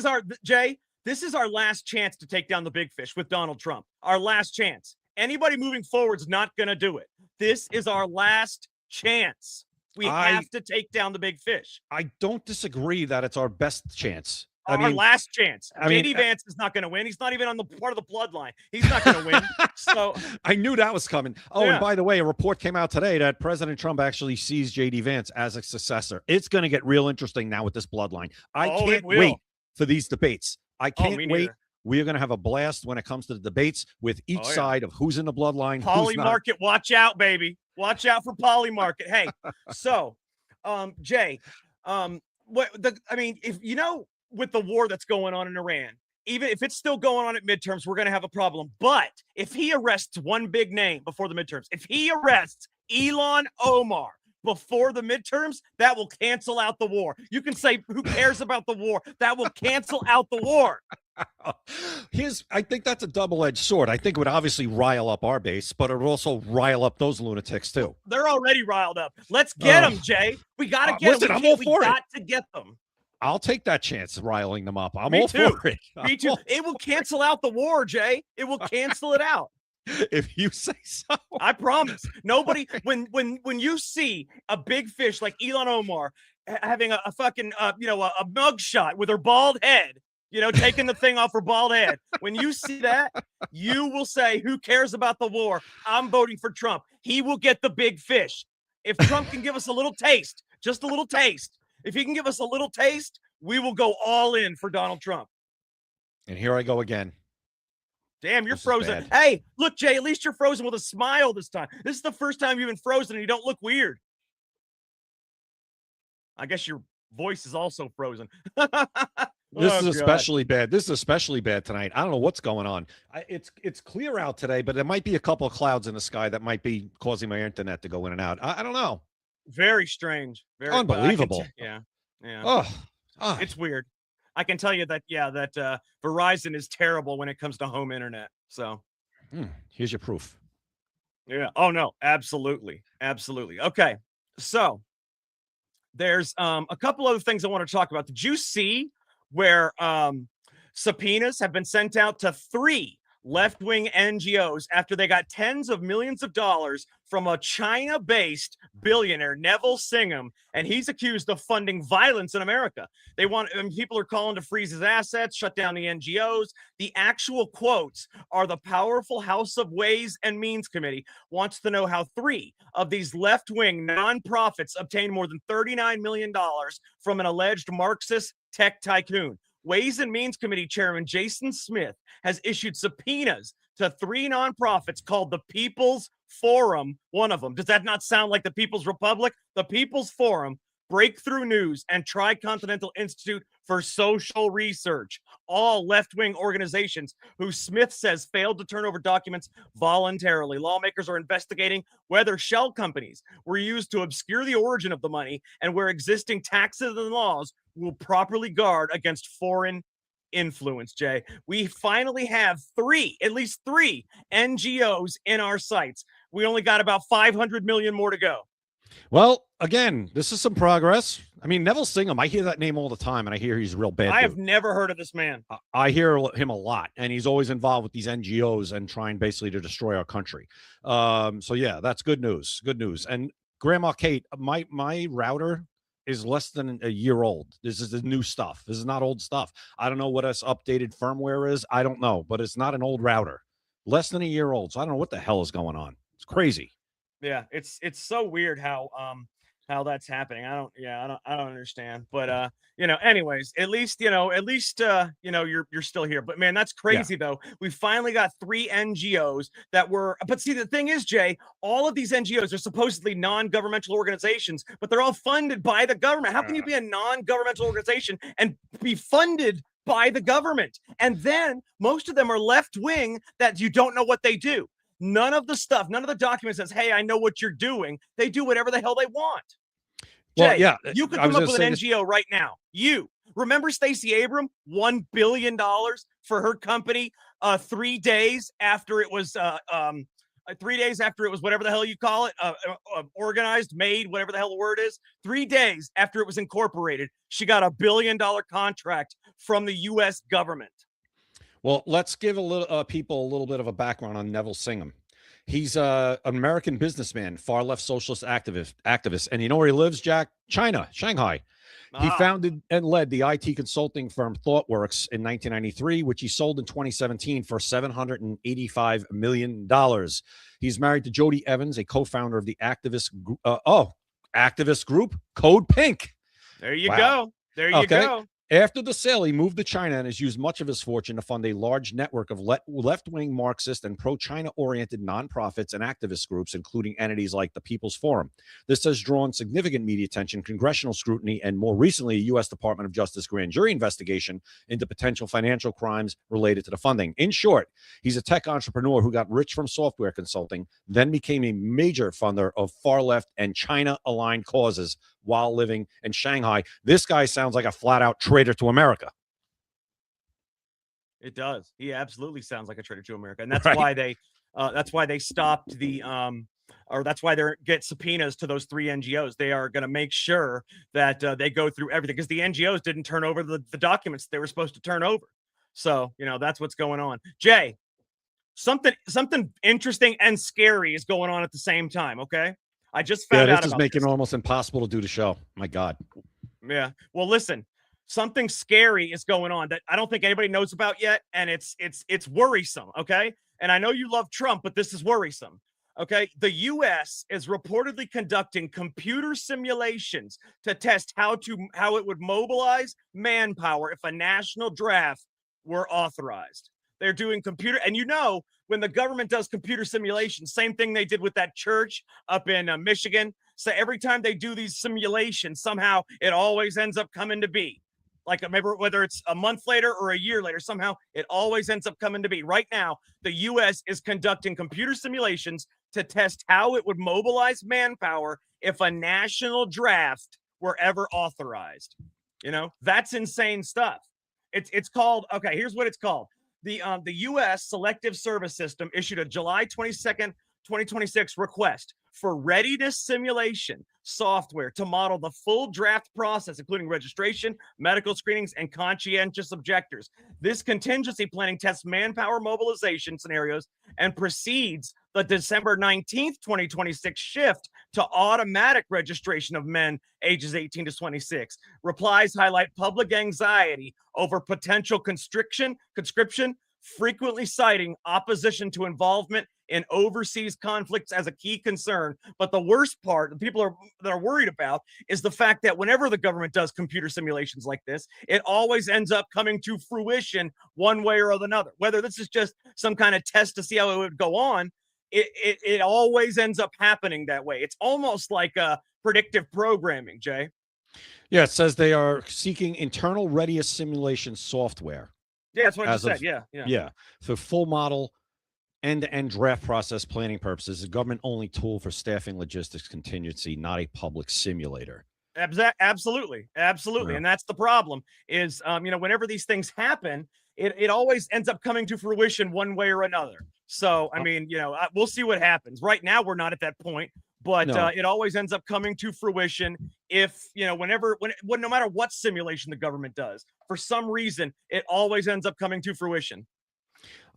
is our last chance to take down the big fish with Donald Trump. Our last chance. Anybody moving forward is not going to do it. This is our last chance. We I- have to take down the big fish. I don't disagree that it's our best chance. Our last chance. JD Vance is not going to win. He's not even on the part of the bloodline. He's not going to win. So I knew that was coming. Oh, Yeah. and by the way, a report came out today that President Trump actually sees JD Vance as a successor. It's going to get real interesting now with this bloodline. I Oh, it can't will. wait for these debates. I can't me wait. neither. We are going to have a blast when it comes to the debates with each Oh, yeah. side of who's in the bloodline, who's Poly not. Market, watch out, baby. Watch out for Poly Market. Hey, so Jay, if you know, with the war that's going on in Iran, even if it's still going on at midterms, we're going to have a problem. But if he arrests one big name before the midterms, if he arrests Elon Omar before the midterms, that will cancel out the war. You can say, who cares about the war? That will cancel out the war. I think that's a double-edged sword. I think it would obviously rile up our base, but it would also rile up those lunatics too. They're already riled up. Let's get them, Jay. We got to get listen, them. I'm all for it. We got to get them. I'll take that chance of riling them up. I'm Me all too. for it. Me too. It will cancel out the war, Jay. It will cancel it out. If you say so. I promise. Nobody, when you see a big fish like Elon Omar having a fucking a mug shot with her bald head, taking the thing off her bald head. When you see that, you will say, who cares about the war? I'm voting for Trump. He will get the big fish. If Trump can give us a little taste, just a little taste, if he can give us a little taste, we will go all in for Donald Trump. And here I go again. Damn, you're This is frozen. bad. Hey, look, Jay, at least you're frozen with a smile this time. This is the first time you've been frozen and you don't look weird. I guess your voice is also frozen. This Oh, is God. especially bad. This is especially bad tonight. I don't know what's going on. It's clear out today, but there might be a couple of clouds in the sky that might be causing my internet to go in and out. I don't know. Very strange. Very Unbelievable. Yeah. Oh, It's weird. I can tell you that, Verizon is terrible when it comes to home internet. So, here's your proof. yeah. Oh, no. Absolutely. Absolutely. Okay. So, there's a couple other things I want to talk about. Did you see where subpoenas have been sent out to 3 left-wing NGOs after they got tens of millions of dollars from a China-based billionaire, Neville Singham, and he's accused of funding violence in America. People are calling to freeze his assets, shut down the NGOs. The actual quotes are the powerful House of Ways and Means Committee wants to know how 3 of these left-wing nonprofits obtained more than $39 million from an alleged Marxist tech tycoon. Ways and Means Committee Chairman Jason Smith has issued subpoenas to 3 nonprofits called the People's Forum. One of them. Does that not sound like the People's Republic? The People's Forum, Breakthrough News, and Tricontinental Institute for Social Research. All left-wing organizations who Smith says failed to turn over documents voluntarily. Lawmakers are investigating whether shell companies were used to obscure the origin of the money and where existing taxes and laws will properly guard against foreign influence, Jay. We finally have at least three NGOs in our sights. We only got about 500 million more to go. Well, again, this is some progress. I mean, Neville Singham, I hear that name all the time, and I hear he's a real bad I dude. have never heard of this man. I hear him a lot, and he's always involved with these NGOs and trying basically to destroy our country. So yeah, that's good news. Good news. And Grandma Kate, my router is less than a year old. This is the new stuff. This is not old stuff. I don't know what its updated firmware is. I don't know, but it's not an old router. Less than a year old. So I don't know what the hell is going on. It's crazy. Yeah, it's so weird how that's happening. I don't understand. But anyways, at least you're still here. But man, that's crazy though. We finally got 3 NGOs that were, but see, the thing is, Jay, all of these NGOs are supposedly non-governmental organizations, but they're all funded by the government. How can you be a non-governmental organization and be funded by the government? And then most of them are left-wing that you don't know what they do. None of the documents says, hey, I know what you're doing. They do whatever the hell they want. Jay, Well, yeah, you could I come was up gonna with say an this- NGO right now. You remember Stacey Abrams, $1 billion for her company 3 days after it was 3 days after it was whatever the hell you call it, organized, made, whatever the hell the word is. 3 days after it was incorporated, she got $1 billion contract from the U.S. government. Well, let's give people a little bit of a background on Neville Singham. He's an American businessman, far left socialist activist. And you know where he lives, Jack? China, Shanghai. He founded and led the IT consulting firm ThoughtWorks in 1993, which he sold in 2017 for $785 million. He's married to Jody Evans, a co-founder of the activist group Code Pink. There you go. There you go. After the sale, he moved to China and has used much of his fortune to fund a large network of left-wing Marxist and pro-China-oriented nonprofits and activist groups, including entities like the People's Forum. This has drawn significant media attention, congressional scrutiny, and more recently, a U.S. Department of Justice grand jury investigation into potential financial crimes related to the funding. In short, he's a tech entrepreneur who got rich from software consulting, then became a major funder of far-left and China-aligned causes while living in Shanghai. This guy sounds like a flat-out traitor to America. It does. He absolutely sounds like a traitor to America, and that's why they stopped the or that's why they get subpoenas to those 3 NGOs. They are going to make sure that they go through everything, because the NGOs didn't turn over the documents they were supposed to turn over. So that's what's going on. Jay, something interesting and scary is going on at the same time. Okay. I just found out. This is making it almost impossible to do the show. My God. Yeah. Well, listen, something scary is going on that I don't think anybody knows about yet, and it's worrisome. Okay. And I know you love Trump, but this is worrisome. Okay. The U.S. is reportedly conducting computer simulations to test how it would mobilize manpower if a national draft were authorized. They're doing computer, and when the government does computer simulations, same thing they did with that church up in Michigan. So every time they do these simulations, somehow it always ends up coming to be. Like, remember, whether it's a month later or a year later, somehow it always ends up coming to be. Right now, the U.S. is conducting computer simulations to test how it would mobilize manpower if a national draft were ever authorized. That's insane stuff. It's called, okay, here's what it's called. The U.S. Selective Service System issued a July 22nd, 2026 request for readiness simulation software to model the full draft process, including registration, medical screenings, and conscientious objectors. This contingency planning tests manpower mobilization scenarios and precedes the December 19th, 2026 shift to automatic registration of men ages 18 to 26. Replies highlight public anxiety over potential conscription, frequently citing opposition to involvement in overseas conflicts as a key concern. But the worst part, the people that are worried about, is the fact that whenever the government does computer simulations like this, it always ends up coming to fruition one way or another. Whether this is just some kind of test to see how it would go on, it always ends up happening that way. It's almost like predictive programming, Jay. Yeah, it says they are seeking internal readiness simulation software. Yeah, that's what I just said. Yeah. For full model end-to-end draft process planning purposes, a government-only tool for staffing logistics contingency, not a public simulator. Absolutely. Yeah. And that's the problem is, whenever these things happen, it always ends up coming to fruition one way or another. So, we'll see what happens. Right now, we're not at that point, but it always ends up coming to fruition if, no matter what simulation the government does, for some reason, it always ends up coming to fruition.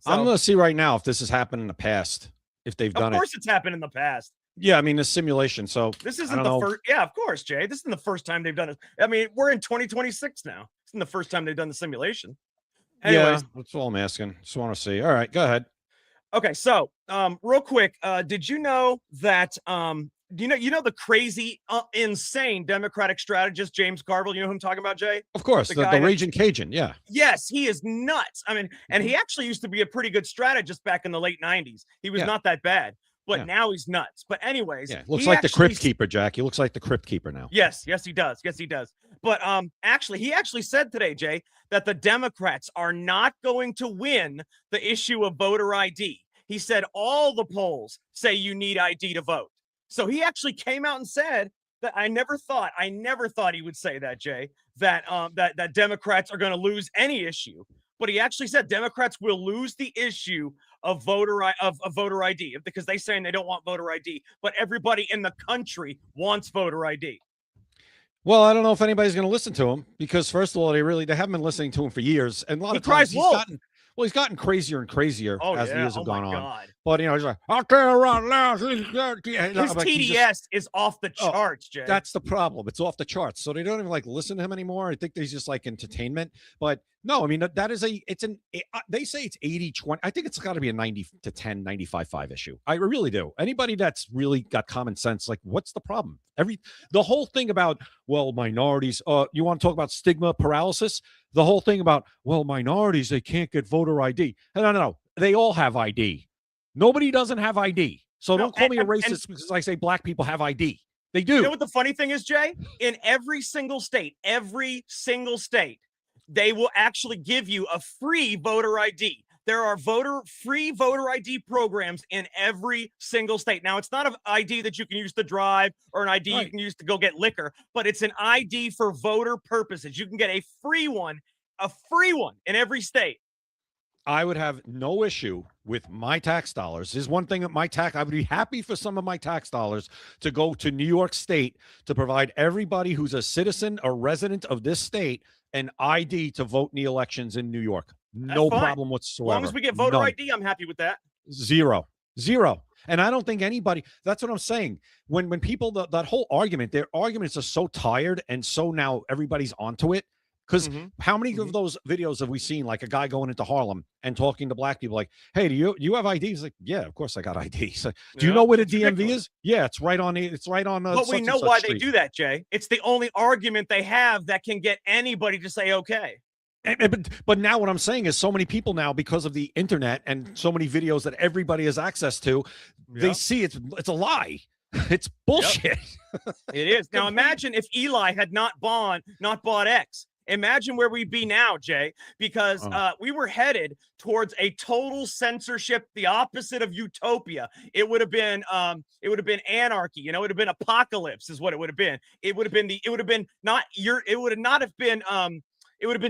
So, I'm going to see right now if this has happened in the past, if they've done it. Of course it's happened in the past. Yeah, the simulation. So this isn't the first. Yeah, of course, Jay. This isn't the first time they've done it. We're in 2026 now. This isn't the first time they've done the simulation. Anyways, yeah, that's all I'm asking. Just want to see. All right, go ahead. Okay, so real quick, did you know that the crazy, insane Democratic strategist James Carville? You know who I'm talking about, Jay? Of course, the Raging Cajun. Yeah. Yes, he is nuts. And he actually used to be a pretty good strategist back in the late 90s. He was not that bad, but now he's nuts. But anyways, looks like the Crypt Keeper, Jack. He looks like the Crypt Keeper now. Yes, he does. But he actually said today, Jay, that the Democrats are not going to win the issue of voter ID. He said all the polls say you need ID to vote. So he actually came out and said that I never thought he would say that, Jay, that that Democrats are going to lose any issue. But he actually said Democrats will lose the issue of voter ID because they're saying they don't want voter ID, but everybody in the country wants voter ID. Well, I don't know if anybody's going to listen to him because, first of all, they haven't been listening to him for years, and a lot of times he's gotten crazier and crazier as the years have gone on. But he's like, I can't run now. His TDS is off the charts, Jay. That's the problem. It's off the charts. So they don't even like listen to him anymore. I think he's just like entertainment. But no, I mean, they say it's 80-20. I think it's got to be a 90-10, 95-5 issue. I really do. Anybody that's really got common sense, like, what's the problem? The whole thing about, well, minorities, you want to talk about stigma paralysis? The whole thing about, well, minorities, they can't get voter ID. No. They all have ID. Nobody doesn't have ID. So don't call me a racist because I say black people have ID. They do. You know what the funny thing is, Jay? In every single state, they will actually give you a free voter ID. There are free voter ID programs in every single state. Now, it's not an ID that you can use to drive or an ID you can use to go get liquor, but it's an ID for voter purposes. You can get a free one in every state. I would have no issue with my tax dollars. There's one thing that I would be happy for some of my tax dollars to go to New York State to provide everybody who's a citizen or resident of this state an ID to vote in the elections in New York. No problem whatsoever. As long as we get voter ID, I'm happy with that. Zero. And I don't think anybody, that's what I'm saying. When people, that whole argument, their arguments are so tired and so now everybody's onto it. Because how many of those videos have we seen, like a guy going into Harlem and talking to black people like, hey, do you have ID? He's like, yeah, of course I got ID. He's like, do you know where the DMV is? Yeah, it's right on But we know why they do that, Jay. It's the only argument they have that can get anybody to say okay. But now what I'm saying is so many people now, because of the internet and so many videos that everybody has access to, they see it's a lie. It's bullshit. Yep. It is. Now imagine if Eli had not bought X. Imagine where we'd be now, Jay, because we were headed towards a total censorship, the opposite of utopia. It would have been anarchy. You know, it would have been apocalypse, is what it would have been. It would have been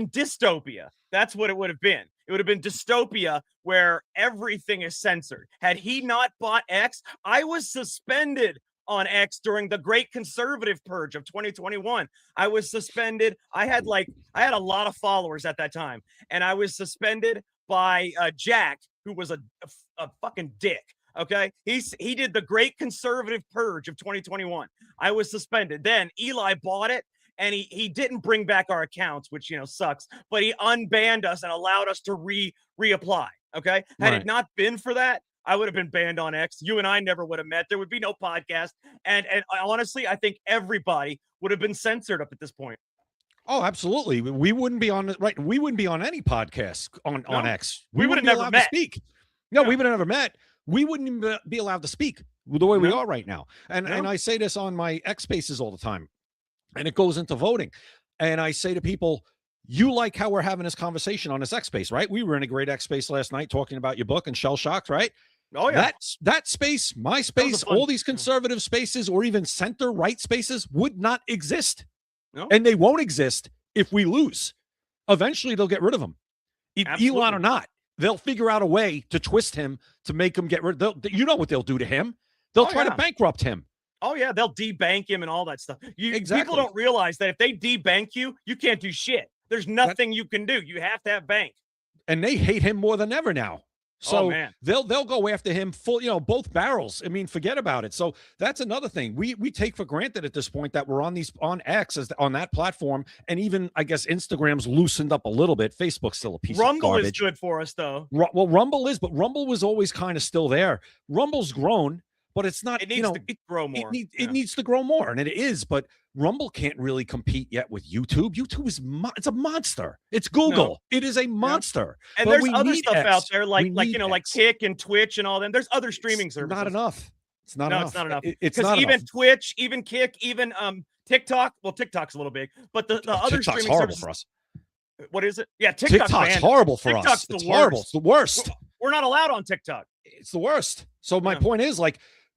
dystopia. That's what it would have been. It would have been dystopia where everything is censored. Had he not bought X, I was suspended on X during the great conservative purge of 2021. I was suspended. I had a lot of followers at that time, and I was suspended by Jack, who was a fucking dick. Okay, he did the great conservative purge of 2021. I was suspended. Then Eli bought it, and he didn't bring back our accounts, which sucks. But he unbanned us and allowed us to reapply. Okay, had it not been for that, I would have been banned on X. You and I never would have met. There would be no podcast. And honestly, I think everybody would have been censored up at this point. Oh, absolutely. We wouldn't be on We wouldn't be on any podcast on X. We would have never met. Speak. No, we would have never met. We wouldn't even be allowed to speak the way we are right now. And I say this on my X Spaces all the time. And it goes into voting. And I say to people, you like how we're having this conversation on this X Space, right? We were in a great X Space last night talking about your book and shell shocked, right? Oh yeah. That space, my space, all these conservative spaces or even center right spaces would not exist. No. And they won't exist if we lose. Eventually they'll get rid of him. Elon or not. They'll figure out a way to twist him to make him get rid. You know what they'll do to him. They'll try to bankrupt him. Oh yeah, they'll debank him and all that stuff. People don't realize that if they debank you, you can't do shit. There's nothing you can do. You have to have bank. And they hate him more than ever now. So they'll go after him full, both barrels. I mean, forget about it. So that's another thing. We take for granted at this point that we're on X on that platform, and even I guess Instagram's loosened up a little bit. Facebook's still a piece of garbage. Rumble is good for us though. Well, Rumble is, but Rumble was always kind of still there. Rumble's grown, but it's not. It needs to grow more. It needs to grow more, and it is. But Rumble can't really compete yet with YouTube. YouTube is it's a monster. It's Google. No. It is a monster. And but there's other stuff out there like Kick and Twitch and all them. There's other streaming services. Not enough. It's not enough. It's not enough. Because even Twitch, even Kick, even TikTok. Well, TikTok's a little big, but the other TikTok's streaming horrible services, for us. What is it? Yeah, TikTok's horrible for us. It's horrible. It's the worst. We're not allowed on TikTok. It's the worst. So my point is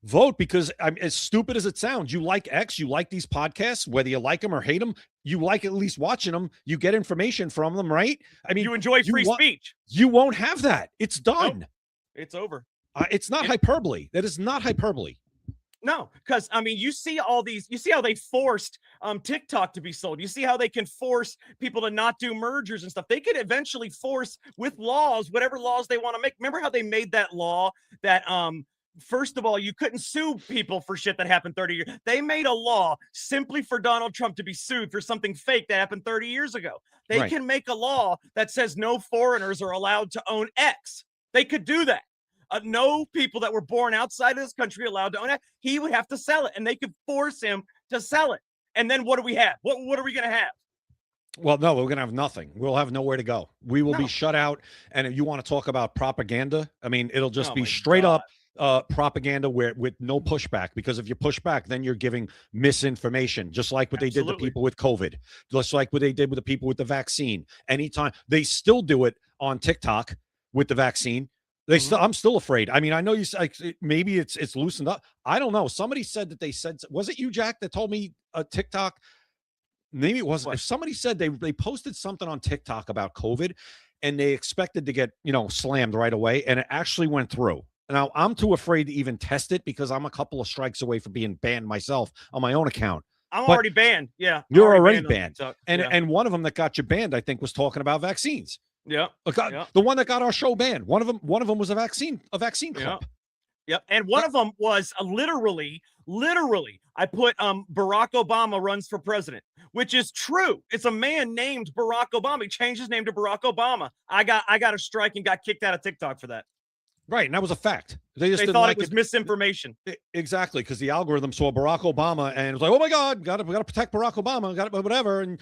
vote, because as stupid as it sounds, you like X, you like these podcasts, whether you like them or hate them, you like at least watching them, you get information from them, right? I mean, you enjoy free speech. You won't have that. It's done. Nope. It's over. It's not hyperbole. That is not hyperbole. No, because I mean, you see all these, you see how they forced TikTok to be sold. You see how they can force people to not do mergers and stuff. They could eventually force with laws, whatever laws they want to make. Remember how they made that law that first of all, you couldn't sue people for shit that happened 30 years. They made a law simply for Donald Trump to be sued for something fake that happened 30 years ago. They Right. can make a law that says no foreigners are allowed to own X. They could do that. No people that were born outside of this country allowed to own it. He would have to sell it, and they could force him to sell it. And then what do we have? What are we going to have? Well, no, we're going to have nothing. We'll have nowhere to go. We will be No. shut out. And if you want to talk about propaganda, I mean, it'll just Oh be my straight God. up propaganda where with no pushback, because if you push back, then you're giving misinformation, just like what they did to Absolutely. people with COVID, just like what they did with the people with the vaccine. Anytime they still do it on TikTok with the vaccine. They still, I'm still afraid. I mean, I know you like maybe it's loosened up. I don't know. Somebody said that they said, was it you, Jack, that told me TikTok? Maybe it wasn't. What? If somebody said they posted something on TikTok about COVID and they expected to get, slammed right away, and it actually went through. Now, I'm too afraid to even test it because I'm a couple of strikes away from being banned myself on my own account. I'm But already banned. Yeah. I'm You're already on banned. TikTok. And yeah. and one of them that got you banned, I think, was talking about vaccines. Yeah. The one that got our show banned. One of them was a vaccine clip. Yep. And one of them was literally, I put Barack Obama runs for president, which is true. It's a man named Barack Obama. He changed his name to Barack Obama. I got a strike and got kicked out of TikTok for that. Right, and that was a fact. They just They didn't thought like it was misinformation. Exactly, because the algorithm saw Barack Obama and it was like, oh my God, we got to protect Barack Obama, got to whatever, and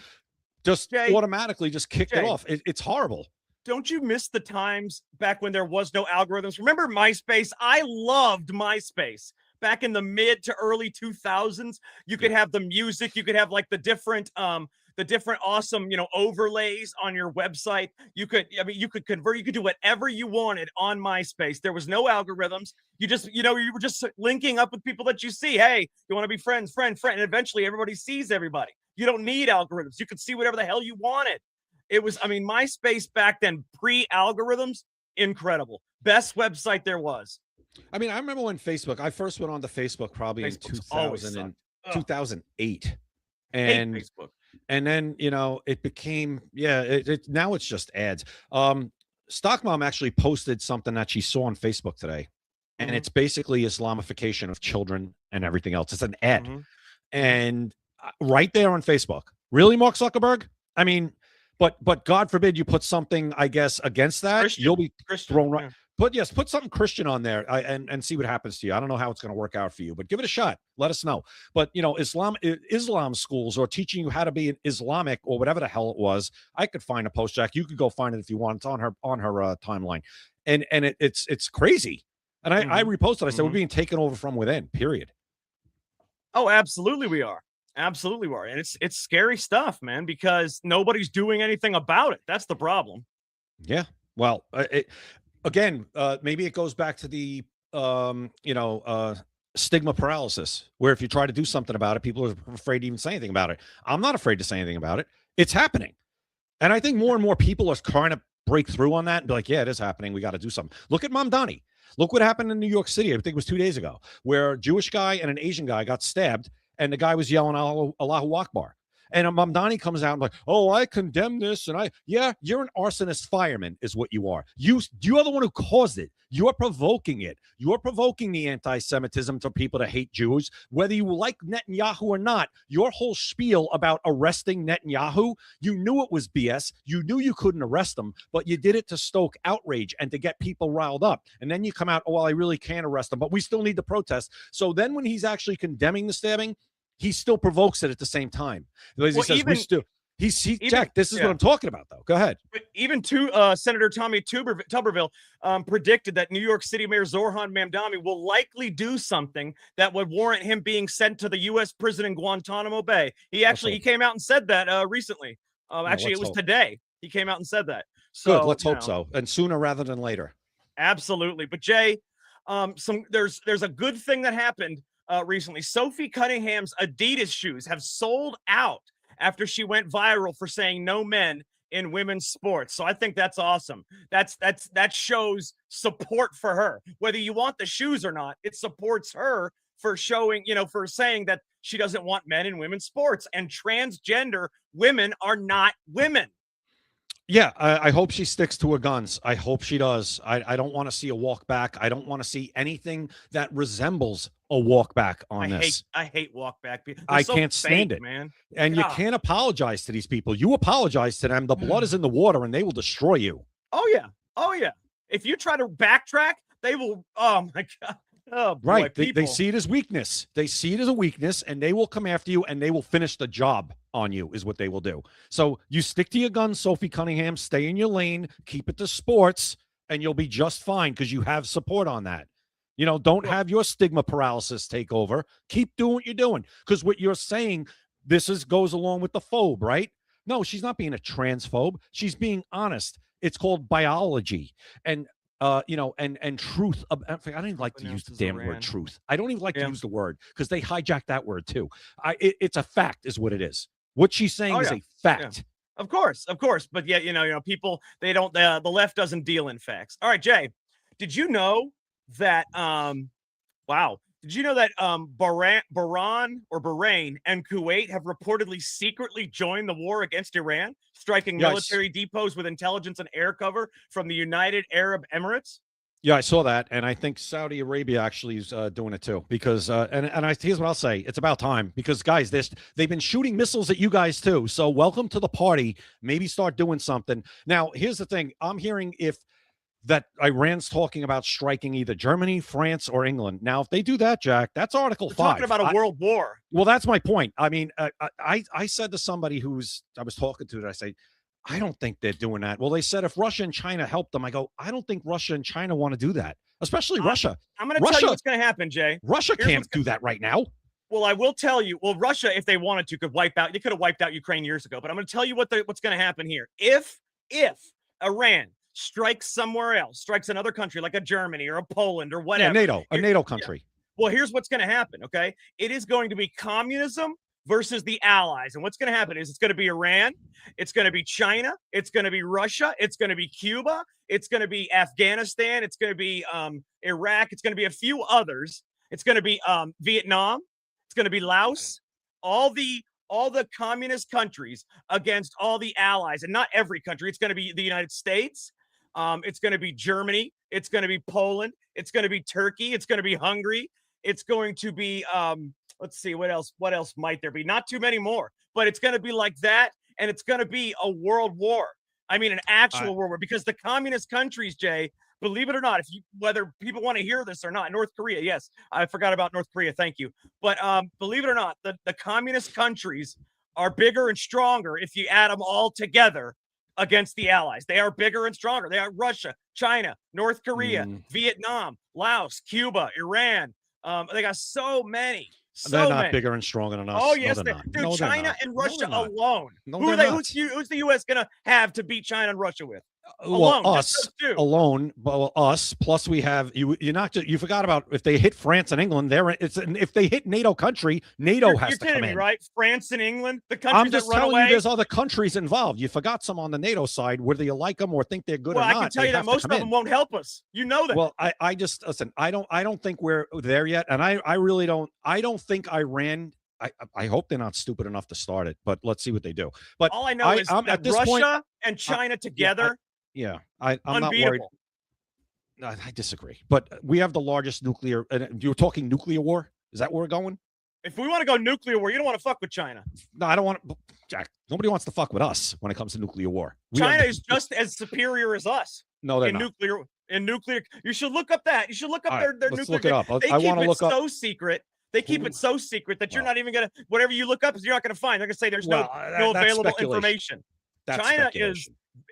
just Jay, automatically just kicked it off. It's horrible. Don't you miss the times back when there was no algorithms? Remember MySpace? I loved MySpace. Back in the mid to early 2000s, you could have the music, you could have like the different awesome, overlays on your website. You could convert, you could do whatever you wanted on MySpace. There was no algorithms. You just, you were just linking up with people that you see. Hey, you want to be friends, friend. And eventually everybody sees everybody. You don't need algorithms. You could see whatever the hell you wanted. It was, MySpace back then, pre-algorithms, incredible. Best website there was. I mean, I remember when I first went on to Facebook probably in 2008. And Facebook. And then, it became, now it's just ads. Stock Mom actually posted something that she saw on Facebook today. And it's basically Islamification of children and everything else. It's an ad. And right there on Facebook. Really, Mark Zuckerberg? I mean, but God forbid you put something, I guess, against that. Christian. You'll be Christian, thrown right. yeah. Put something Christian on there and see what happens to you. I don't know how it's going to work out for you, but give it a shot. Let us know. But Islam schools or teaching you how to be an Islamic or whatever the hell it was. I could find a post, Jack. You could go find it if you want. It's on her timeline, and it's crazy. And I reposted. I said we're being taken over from within. Period. Oh, absolutely, we are. Absolutely, we are. And it's scary stuff, man, because nobody's doing anything about it. That's the problem. Yeah. Well, again, maybe it goes back to the, stigma paralysis, where if you try to do something about it, people are afraid to even say anything about it. I'm not afraid to say anything about it. It's happening. And I think more and more people are trying to break through on that and be like, yeah, it is happening. We got to do something. Look at Mamdani. Look what happened in New York City. I think it was 2 days ago, where a Jewish guy and an Asian guy got stabbed and the guy was yelling Allahu Akbar. And Mamdani comes out and like, oh, I condemn this. And you're an arsonist fireman is what you are. You are the one who caused it. You're provoking it. You're provoking the anti-Semitism to people to hate Jews. Whether you like Netanyahu or not, your whole spiel about arresting Netanyahu, you knew it was BS. You knew you couldn't arrest him, but you did it to stoke outrage and to get people riled up. And then you come out, oh, well, I really can't arrest him, but we still need to protest. So then when he's actually condemning the stabbing, he still provokes it at the same time. He says, Jack, this is what I'm talking about, though. Go ahead. Even Senator Tommy Tuberville predicted that New York City Mayor Zohran Mamdani will likely do something that would warrant him being sent to the U.S. prison in Guantanamo Bay. He came out and said that recently. Actually, it was today. He came out and said that. So good. Let's hope so, and sooner rather than later. Absolutely. But Jay, there's a good thing that happened recently. Sophie Cunningham's Adidas shoes have sold out after she went viral for saying no men in women's sports. So I think that's awesome. That shows support for her. Whether you want the shoes or not, it supports her for showing, for saying that she doesn't want men in women's sports, and transgender women are not women. Yeah, I hope she sticks to her guns. I hope she does. I don't want to see a walk back. I don't want to see anything that resembles a walk back on this. I hate walk back people. I can't stand it, man. And you can't apologize to these people. You apologize to them, the blood is in the water, and they will destroy you. Oh yeah. If you try to backtrack, they will. Oh my God. Oh boy, right. They see it as weakness. They see it as a weakness, and they will come after you, and they will finish the job on you, is what they will do. So you stick to your guns, Sophie Cunningham. Stay in your lane. Keep it to sports, and you'll be just fine because you have support on that. Don't have your stigma paralysis take over. Keep doing what you're doing, because what you're saying, goes along with the phobe, right? No, she's not being a transphobe. She's being honest. It's called biology. And and truth. I don't even like to use the damn word truth. I don't even like to use the word because they hijack that word too. It's a fact, is what it is. What she's saying is a fact. Yeah. Of course. But yet, people, they don't. The left doesn't deal in facts. All right, Jay, did you know that? Did you know that Bahrain and Kuwait have reportedly secretly joined the war against Iran, striking military depots with intelligence and air cover from the United Arab Emirates? Yeah, I saw that, and I think Saudi Arabia actually is doing it too. Because here's what I'll say: it's about time. Because guys, they've been shooting missiles at you guys too. So welcome to the party. Maybe start doing something. Now, here's the thing: I'm hearing that Iran's talking about striking either Germany, France, or England. Now, if they do that, Jack, that's Article 5. Talking about a world war. Well, that's my point. I mean, I said to somebody I was talking to, that I say, I don't think they're doing that. Well, they said if Russia and China help them, I go, I don't think Russia and China want to do that, especially Russia. I'm going to tell you what's going to happen, Jay. Russia can't do that right now. Well, I will tell you. Well, Russia, if they wanted to, could wipe out. They could have wiped out Ukraine years ago. But I'm going to tell you what's going to happen here. If Iran strikes somewhere else, strikes another country like a Germany or a Poland or whatever. Yeah, a NATO country. Yeah. Well, here's what's going to happen, okay? It is going to be communism versus the allies. And what's going to happen is it's going to be Iran, it's going to be China, it's going to be Russia, it's going to be Cuba, it's going to be Afghanistan, it's going to be Iraq, it's going to be a few others. It's going to be Vietnam, it's going to be Laos, all the communist countries against all the allies, and not every country. It's going to be the United States. It's going to be Germany. It's going to be Poland. It's going to be Turkey. It's going to be Hungary. It's going to be, let's see, what else might there be? Not too many more, but it's going to be like that. And it's going to be a world war. I mean, an actual world war, because the communist countries, Jay, believe it or not, whether people want to hear this or not, North Korea, yes, I forgot about North Korea. Thank you. But believe it or not, the communist countries are bigger and stronger if you add them all together against the allies. They are bigger and stronger. They are Russia, China, North Korea, Vietnam, Laos, Cuba, Iran. They got so many. They're not bigger and stronger than us. Oh, yes, no, they not. Dude, No, China and Russia alone. No, who's the U.S. going to have to beat China and Russia with? Well, us alone, but us plus we have you forgot about if they hit France and England. If they hit NATO country, NATO has to come in, right? France and England, the countries I'm just that run telling away. you, there's other countries involved. You forgot some on the NATO side, whether you like them or think they're good or not. Well, I can tell you that most of them won't help us. You know that. Well, I just listen. I don't think we're there yet, and I really don't. I don't think Iran. I hope they're not stupid enough to start it, but let's see what they do. But all I know is that Russia and China together. I'm not worried. I disagree, but we have the largest nuclear. You're talking nuclear war? Is that where we're going? If we want to go nuclear war, you don't want to fuck with China. No, I don't want to. Jack, nobody wants to fuck with us when it comes to nuclear war. China is just as superior as us. No, they're not. In nuclear, you should look up that. You should look up their nuclear. Let's look it up. I want to look up. So secret. They keep it so secret that you're not even gonna. Whatever you look up, you're not gonna find. They're gonna say there's no available information. China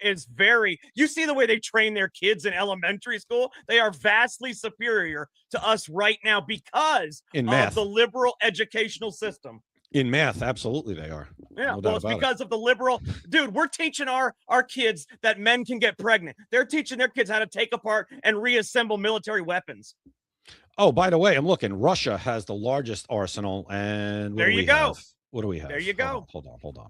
is very. You see the way they train their kids in elementary school. They are vastly superior to us right now because of the liberal educational system. In math, absolutely they are. Yeah, well, it's because of the liberal. Dude, we're teaching our kids that men can get pregnant. They're teaching their kids how to take apart and reassemble military weapons. Oh, by the way, I'm looking. Russia has the largest arsenal, and there you go. What do we have? There you go. Hold on.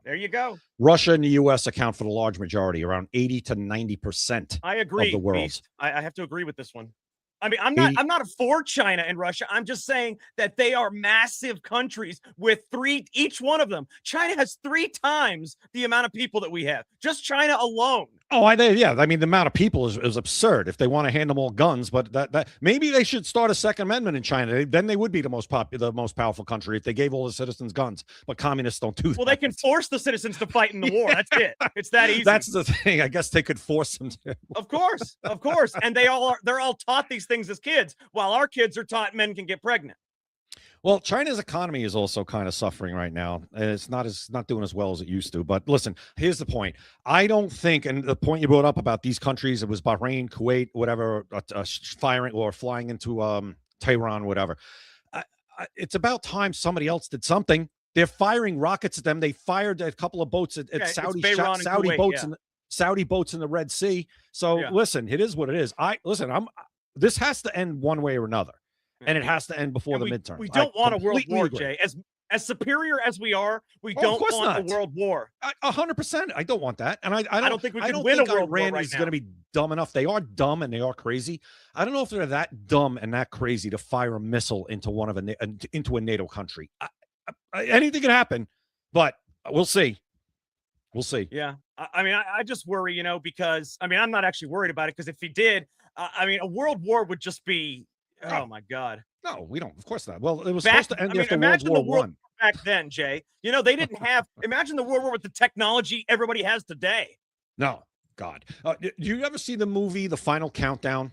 There you go. Russia and the U.S. account for the large majority, around 80 to 90%. I agree. Of the world. Beast. I have to agree with this one. I mean, I'm not for China and Russia. I'm just saying that they are massive countries with each one of them. China has 3 times the amount of people that we have. Just China alone. Oh, yeah. I mean, the amount of people is absurd if they want to hand them all guns. But that maybe they should start a Second Amendment in China. Then they would be the most powerful country if they gave all the citizens guns. But communists don't do that. Well, they can force the citizens to fight in the war. That's it. It's that easy. That's the thing. I guess they could force them to. Of course, and they're all taught these things as kids, while our kids are taught men can get pregnant. Well, China's economy is also kind of suffering right now. It's not doing as well as it used to. But listen, here's the point. I don't think, and the point you brought up about these countries, it was Bahrain, Kuwait, whatever, firing or flying into Tehran, whatever. It's about time somebody else did something. They're firing rockets at them. They fired a couple of boats at Saudi Kuwait, boats yeah. Saudi boats in the Red Sea. So listen, it is what it is. This has to end one way or another. And it has to end before the midterm. We don't want a world war, Jay. As superior as we are, we don't want a world war. 100%. I don't want that. And I don't think we can win a world war Iran is going to be dumb enough. They are dumb and they are crazy. I don't know if they're that dumb and that crazy to fire a missile into into a NATO country. Anything can happen, but we'll see. We'll see. Yeah. I mean, I just worry, because I'm not actually worried about it, because if he did, a world war would just be, oh my God. No, we don't. Of course not. Well, it was supposed to end after World War I. Back then, Jay, they didn't have, imagine the World War with the technology everybody has today. No, God. Do you ever see the movie, The Final Countdown?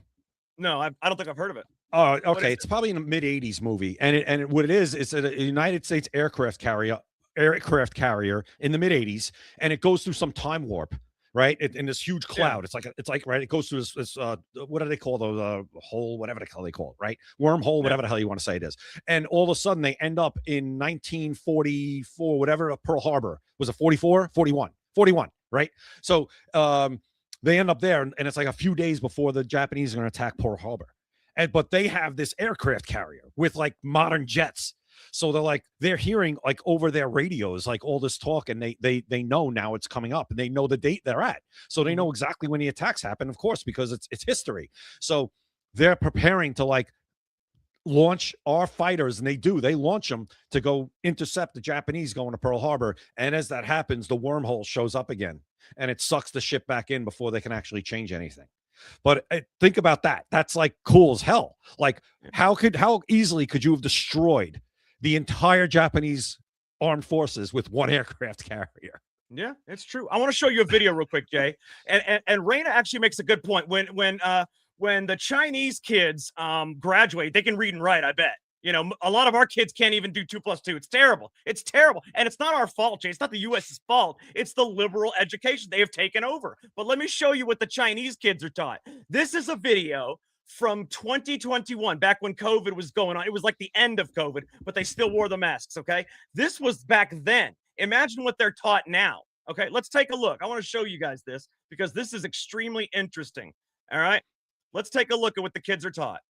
No, I don't think I've heard of it. Oh, okay. It's probably in a mid-'80s movie. And what it is, it's a United States aircraft carrier in the mid-'80s, and it goes through some time warp, right? In this huge cloud. It's like right, it goes through this what do they call those hole, whatever the hell they call it, right? Wormhole, whatever the hell you want to say it is. And all of a sudden they end up in 1944, whatever, Pearl Harbor. Was it 44? 41, right? So they end up there, and it's like a few days before the Japanese are going to attack Pearl Harbor. But they have this aircraft carrier with like modern jets. So they're hearing like over their radios, like all this talk, and they know now it's coming up, and they know the date they're at. So they know exactly when the attacks happen, of course, because it's history. So they're preparing to like launch our fighters, and they launch them to go intercept the Japanese going to Pearl Harbor. And as that happens, the wormhole shows up again, and it sucks the ship back in before they can actually change anything. But think about that. That's like cool as hell. Like how easily could you have destroyed the entire Japanese armed forces with one aircraft carrier? Yeah, it's true. I want to show you a video real quick, Jay. And Raina actually makes a good point. When the Chinese kids graduate, they can read and write, I bet. A lot of our kids can't even do 2 + 2. It's terrible. It's terrible. And it's not our fault, Jay. It's not the U.S.'s fault. It's the liberal education they have taken over. But let me show you what the Chinese kids are taught. This is a video from 2021, back when COVID was going on. It was like the end of COVID, but they still wore the masks, okay? This was back then. Imagine what they're taught now. Okay, let's take a look. I want to show you guys this because this is extremely interesting. All right, let's take a look at what the kids are taught.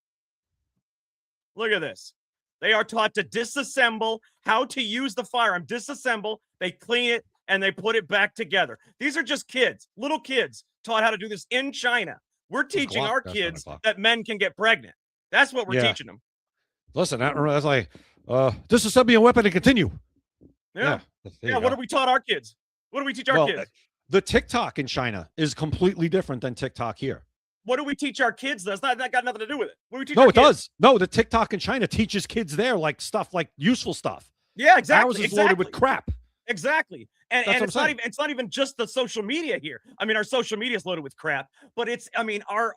Look at this. They are taught to disassemble, how to use the firearm. Disassemble, they clean it, and they put it back together. These are just kids, little kids, taught how to do this in China. We're teaching our kids that men can get pregnant. That's what we're teaching them. Listen, that's like, disassemble a weapon and continue. Yeah. What have we taught our kids? What do we teach our kids? The TikTok in China is completely different than TikTok here. What do we teach our kids? That got nothing to do with it. What do we teach No, our it kids? does. No, the TikTok in China teaches kids there like stuff, like useful stuff. Yeah, exactly. Ours is loaded with crap. Exactly. And it's not even just the social media here. I mean, our social media is loaded with crap, but our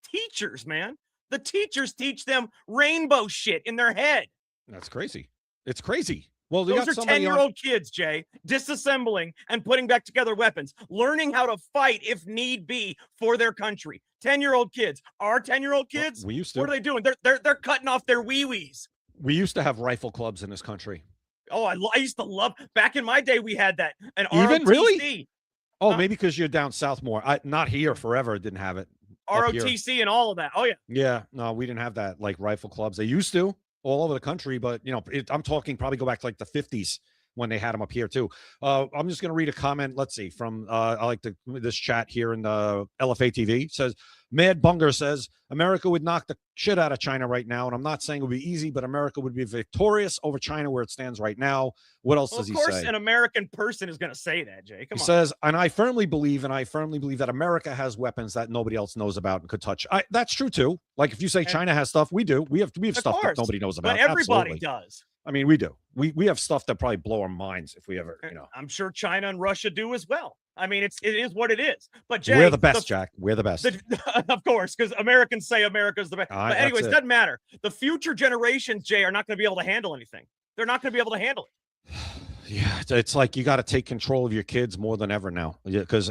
teachers, man. The teachers teach them rainbow shit in their head. That's crazy. It's crazy. Well, those are 10-year-old kids, Jay, disassembling and putting back together weapons, learning how to fight if need be for their country. 10-year-old kids. Our 10-year-old kids, we used to. What are they doing? They're cutting off their wee-wees. We used to have rifle clubs in this country. Oh, I used to love, back in my day, we had that. An Even ROTC. Really? Oh, maybe because you're down south more. Not here forever. Didn't have it. ROTC and all of that. Oh, yeah. Yeah. No, we didn't have that, like rifle clubs. They used to all over the country, but I'm talking probably go back to like the 50s. when they had him up here too. I'm just going to read a comment. Let's see from I like this chat here in the LFA TV. It says Mad Bunger says America would knock the shit out of China right now, and I'm not saying it would be easy, but America would be victorious over China where it stands right now. What else does he say? Of course, an American person is going to say that, Jay. Come on. He says, and I firmly believe that America has weapons that nobody else knows about and could touch. That's true too. Like if you say China has stuff, we do. We have stuff that nobody knows about. But everybody Absolutely. does. I mean, we do. We have stuff that probably blow our minds if we ever, I'm sure China and Russia do as well. I mean, it is what it is. But Jay, we're the best, Jack. We're the best. Of course, because Americans say America's the best. But anyways, it doesn't matter. The future generations, Jay, are not going to be able to handle anything. They're not going to be able to handle it. Yeah, it's like you got to take control of your kids more than ever now. Because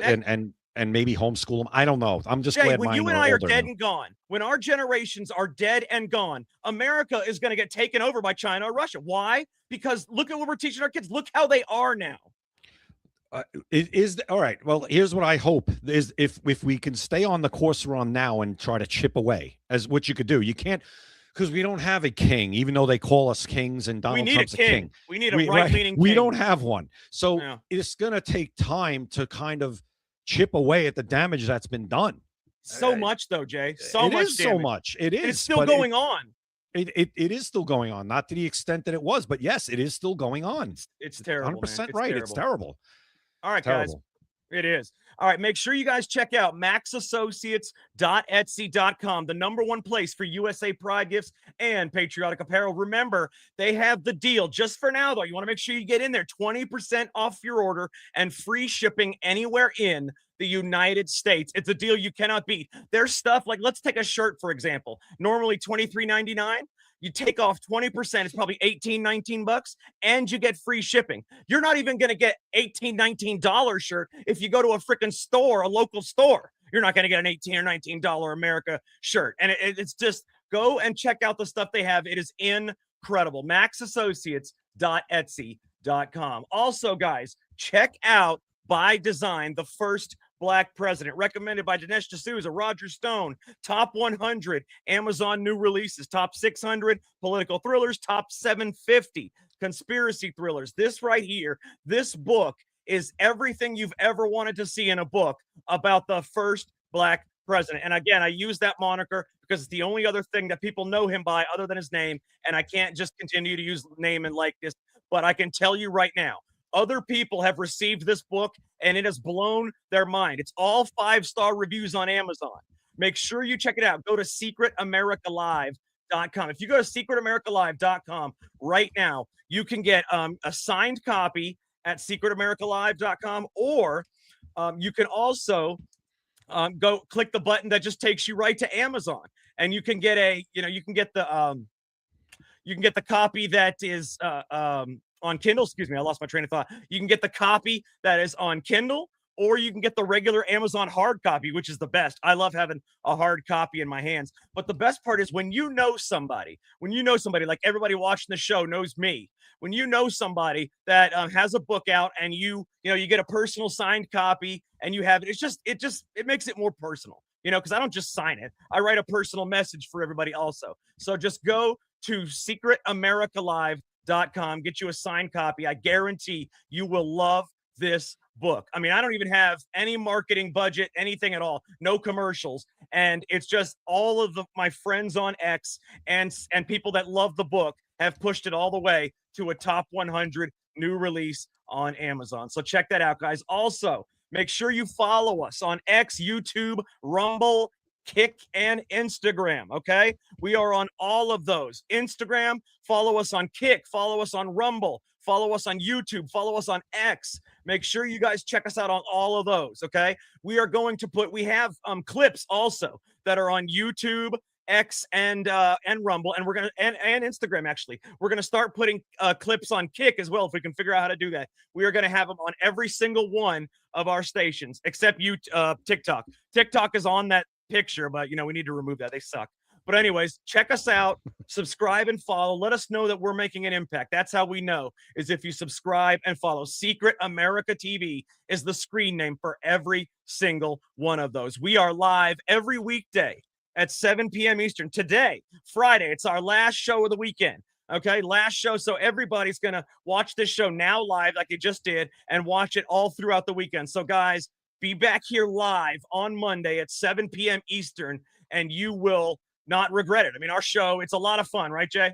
and maybe homeschool them. I don't know. I'm just Jay, glad when mine you and I are dead now. and gone, when our generations are dead and gone, America is going to get taken over by China or Russia. Why? Because look at what we're teaching our kids. Look how they are now. All right. Well, here's what I hope is if we can stay on the course we're on now and try to chip away as what you could do. You can't because we don't have a king, even though they call us kings and Donald Trump's a king. We need a right-leaning king. We don't have one. So it's going to take time to kind of chip away at the damage that's been done. So much though, Jay. So much. It is. It's still going on. It is still going on. Not to the extent that it was, but yes, it is still going on. It's terrible. 100% right. It's terrible. All right, guys. It is. All right. Make sure you guys check out maxassociates.etsy.com, the #1 place for USA Pride gifts and patriotic apparel. Remember, they have the deal just for now, though. You want to make sure you get in there. 20% off your order and free shipping anywhere in the United States. It's a deal you cannot beat. There's stuff like, let's take a shirt, for example. Normally $23.99. You take off 20%, it's probably $18-19, and you get free shipping. You're not even going to get $18-19 shirt if you go to a freaking store, a local store. You're not going to get an $18 or $19 America shirt. And it's just go and check out the stuff they have. It is incredible. maxassociates.etsy.com. Also, guys, check out By Design, the first Black president, recommended by Dinesh D'Souza, Roger Stone, top 100 Amazon new releases, top 600 political thrillers, top 750 conspiracy thrillers. This right here, this book is everything you've ever wanted to see in a book about the first Black president. And again, I use that moniker because it's the only other thing that people know him by other than his name. And I can't just continue to use name and likeness, but I can tell you right now, other people have received this book and it has blown their mind. It's all 5-star reviews on Amazon. Make sure you check it out. Go to secretamericalive.com. If you go to secretamericalive.com right now, you can get a signed copy at secretamericalive.com, or you can also go click the button that just takes you right to Amazon, and you can get you can get the copy that is on Kindle. Excuse me, I lost my train of thought. You can get the copy that is on Kindle, or you can get the regular Amazon hard copy, which is the best. I love having a hard copy in my hands. But the best part is when you know somebody like everybody watching the show knows me. When you know somebody that has a book out and you get a personal signed copy and you have it, it makes it more personal, because I don't just sign it. I write a personal message for everybody also. So just go to secretamericalive.com, get you a signed copy. I guarantee you will love this book. I mean, I don't even have any marketing budget, anything at all, no commercials. And it's just all of my friends on X and people that love the book have pushed it all the way to a top 100 new release on Amazon. So check that out, guys. Also, make sure you follow us on X, YouTube, Rumble, Kick, and Instagram. Okay, we are on all of those. Instagram, follow us on Kick, follow us on Rumble, follow us on YouTube, follow us on X. Make sure you guys check us out on all of those. Okay, we are going to we have clips also that are on YouTube, X, and Rumble, and we're gonna and Instagram. Actually, we're gonna start putting clips on Kick as well if we can figure out how to do that. We are gonna have them on every single one of our stations except TikTok. TikTok is on that picture, but we need to remove that. They suck. But anyways, check us out, subscribe and follow. Let us know that we're making an impact. That's how we know, is if you subscribe and follow. Secret America TV is the screen name for every single one of those. We are live every weekday at 7 p.m. Eastern. Today, Friday, it's our last show of the weekend. Okay, last show. So everybody's going to watch this show now live like you just did and watch it all throughout the weekend. So, guys, be back here live on Monday at 7 p.m. Eastern, and you will not regret it. I mean, our show, it's a lot of fun, right, Jay?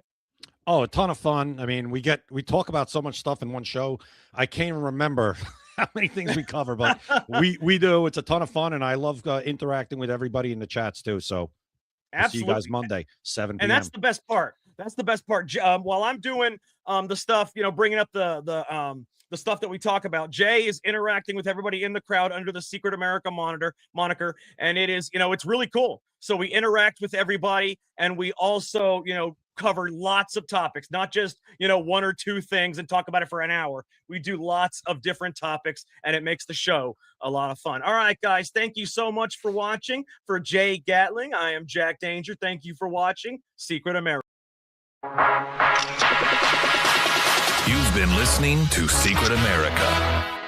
Oh, a ton of fun. I mean, we talk about so much stuff in one show. I can't even remember how many things we cover, but we do. It's a ton of fun, and I love interacting with everybody in the chats too. So we'll see you guys Monday, 7 p.m. And that's the best part. That's the best part. While I'm doing the stuff, bringing up the stuff that we talk about, Jay is interacting with everybody in the crowd under the Secret America moniker, and it is, it's really cool. So we interact with everybody, and we also, cover lots of topics, not just, one or two things and talk about it for an hour. We do lots of different topics, and it makes the show a lot of fun. All right, guys, thank you so much for watching. For Jay Gatling, I am Jack Danger. Thank you for watching Secret America. You've been listening to Secret America.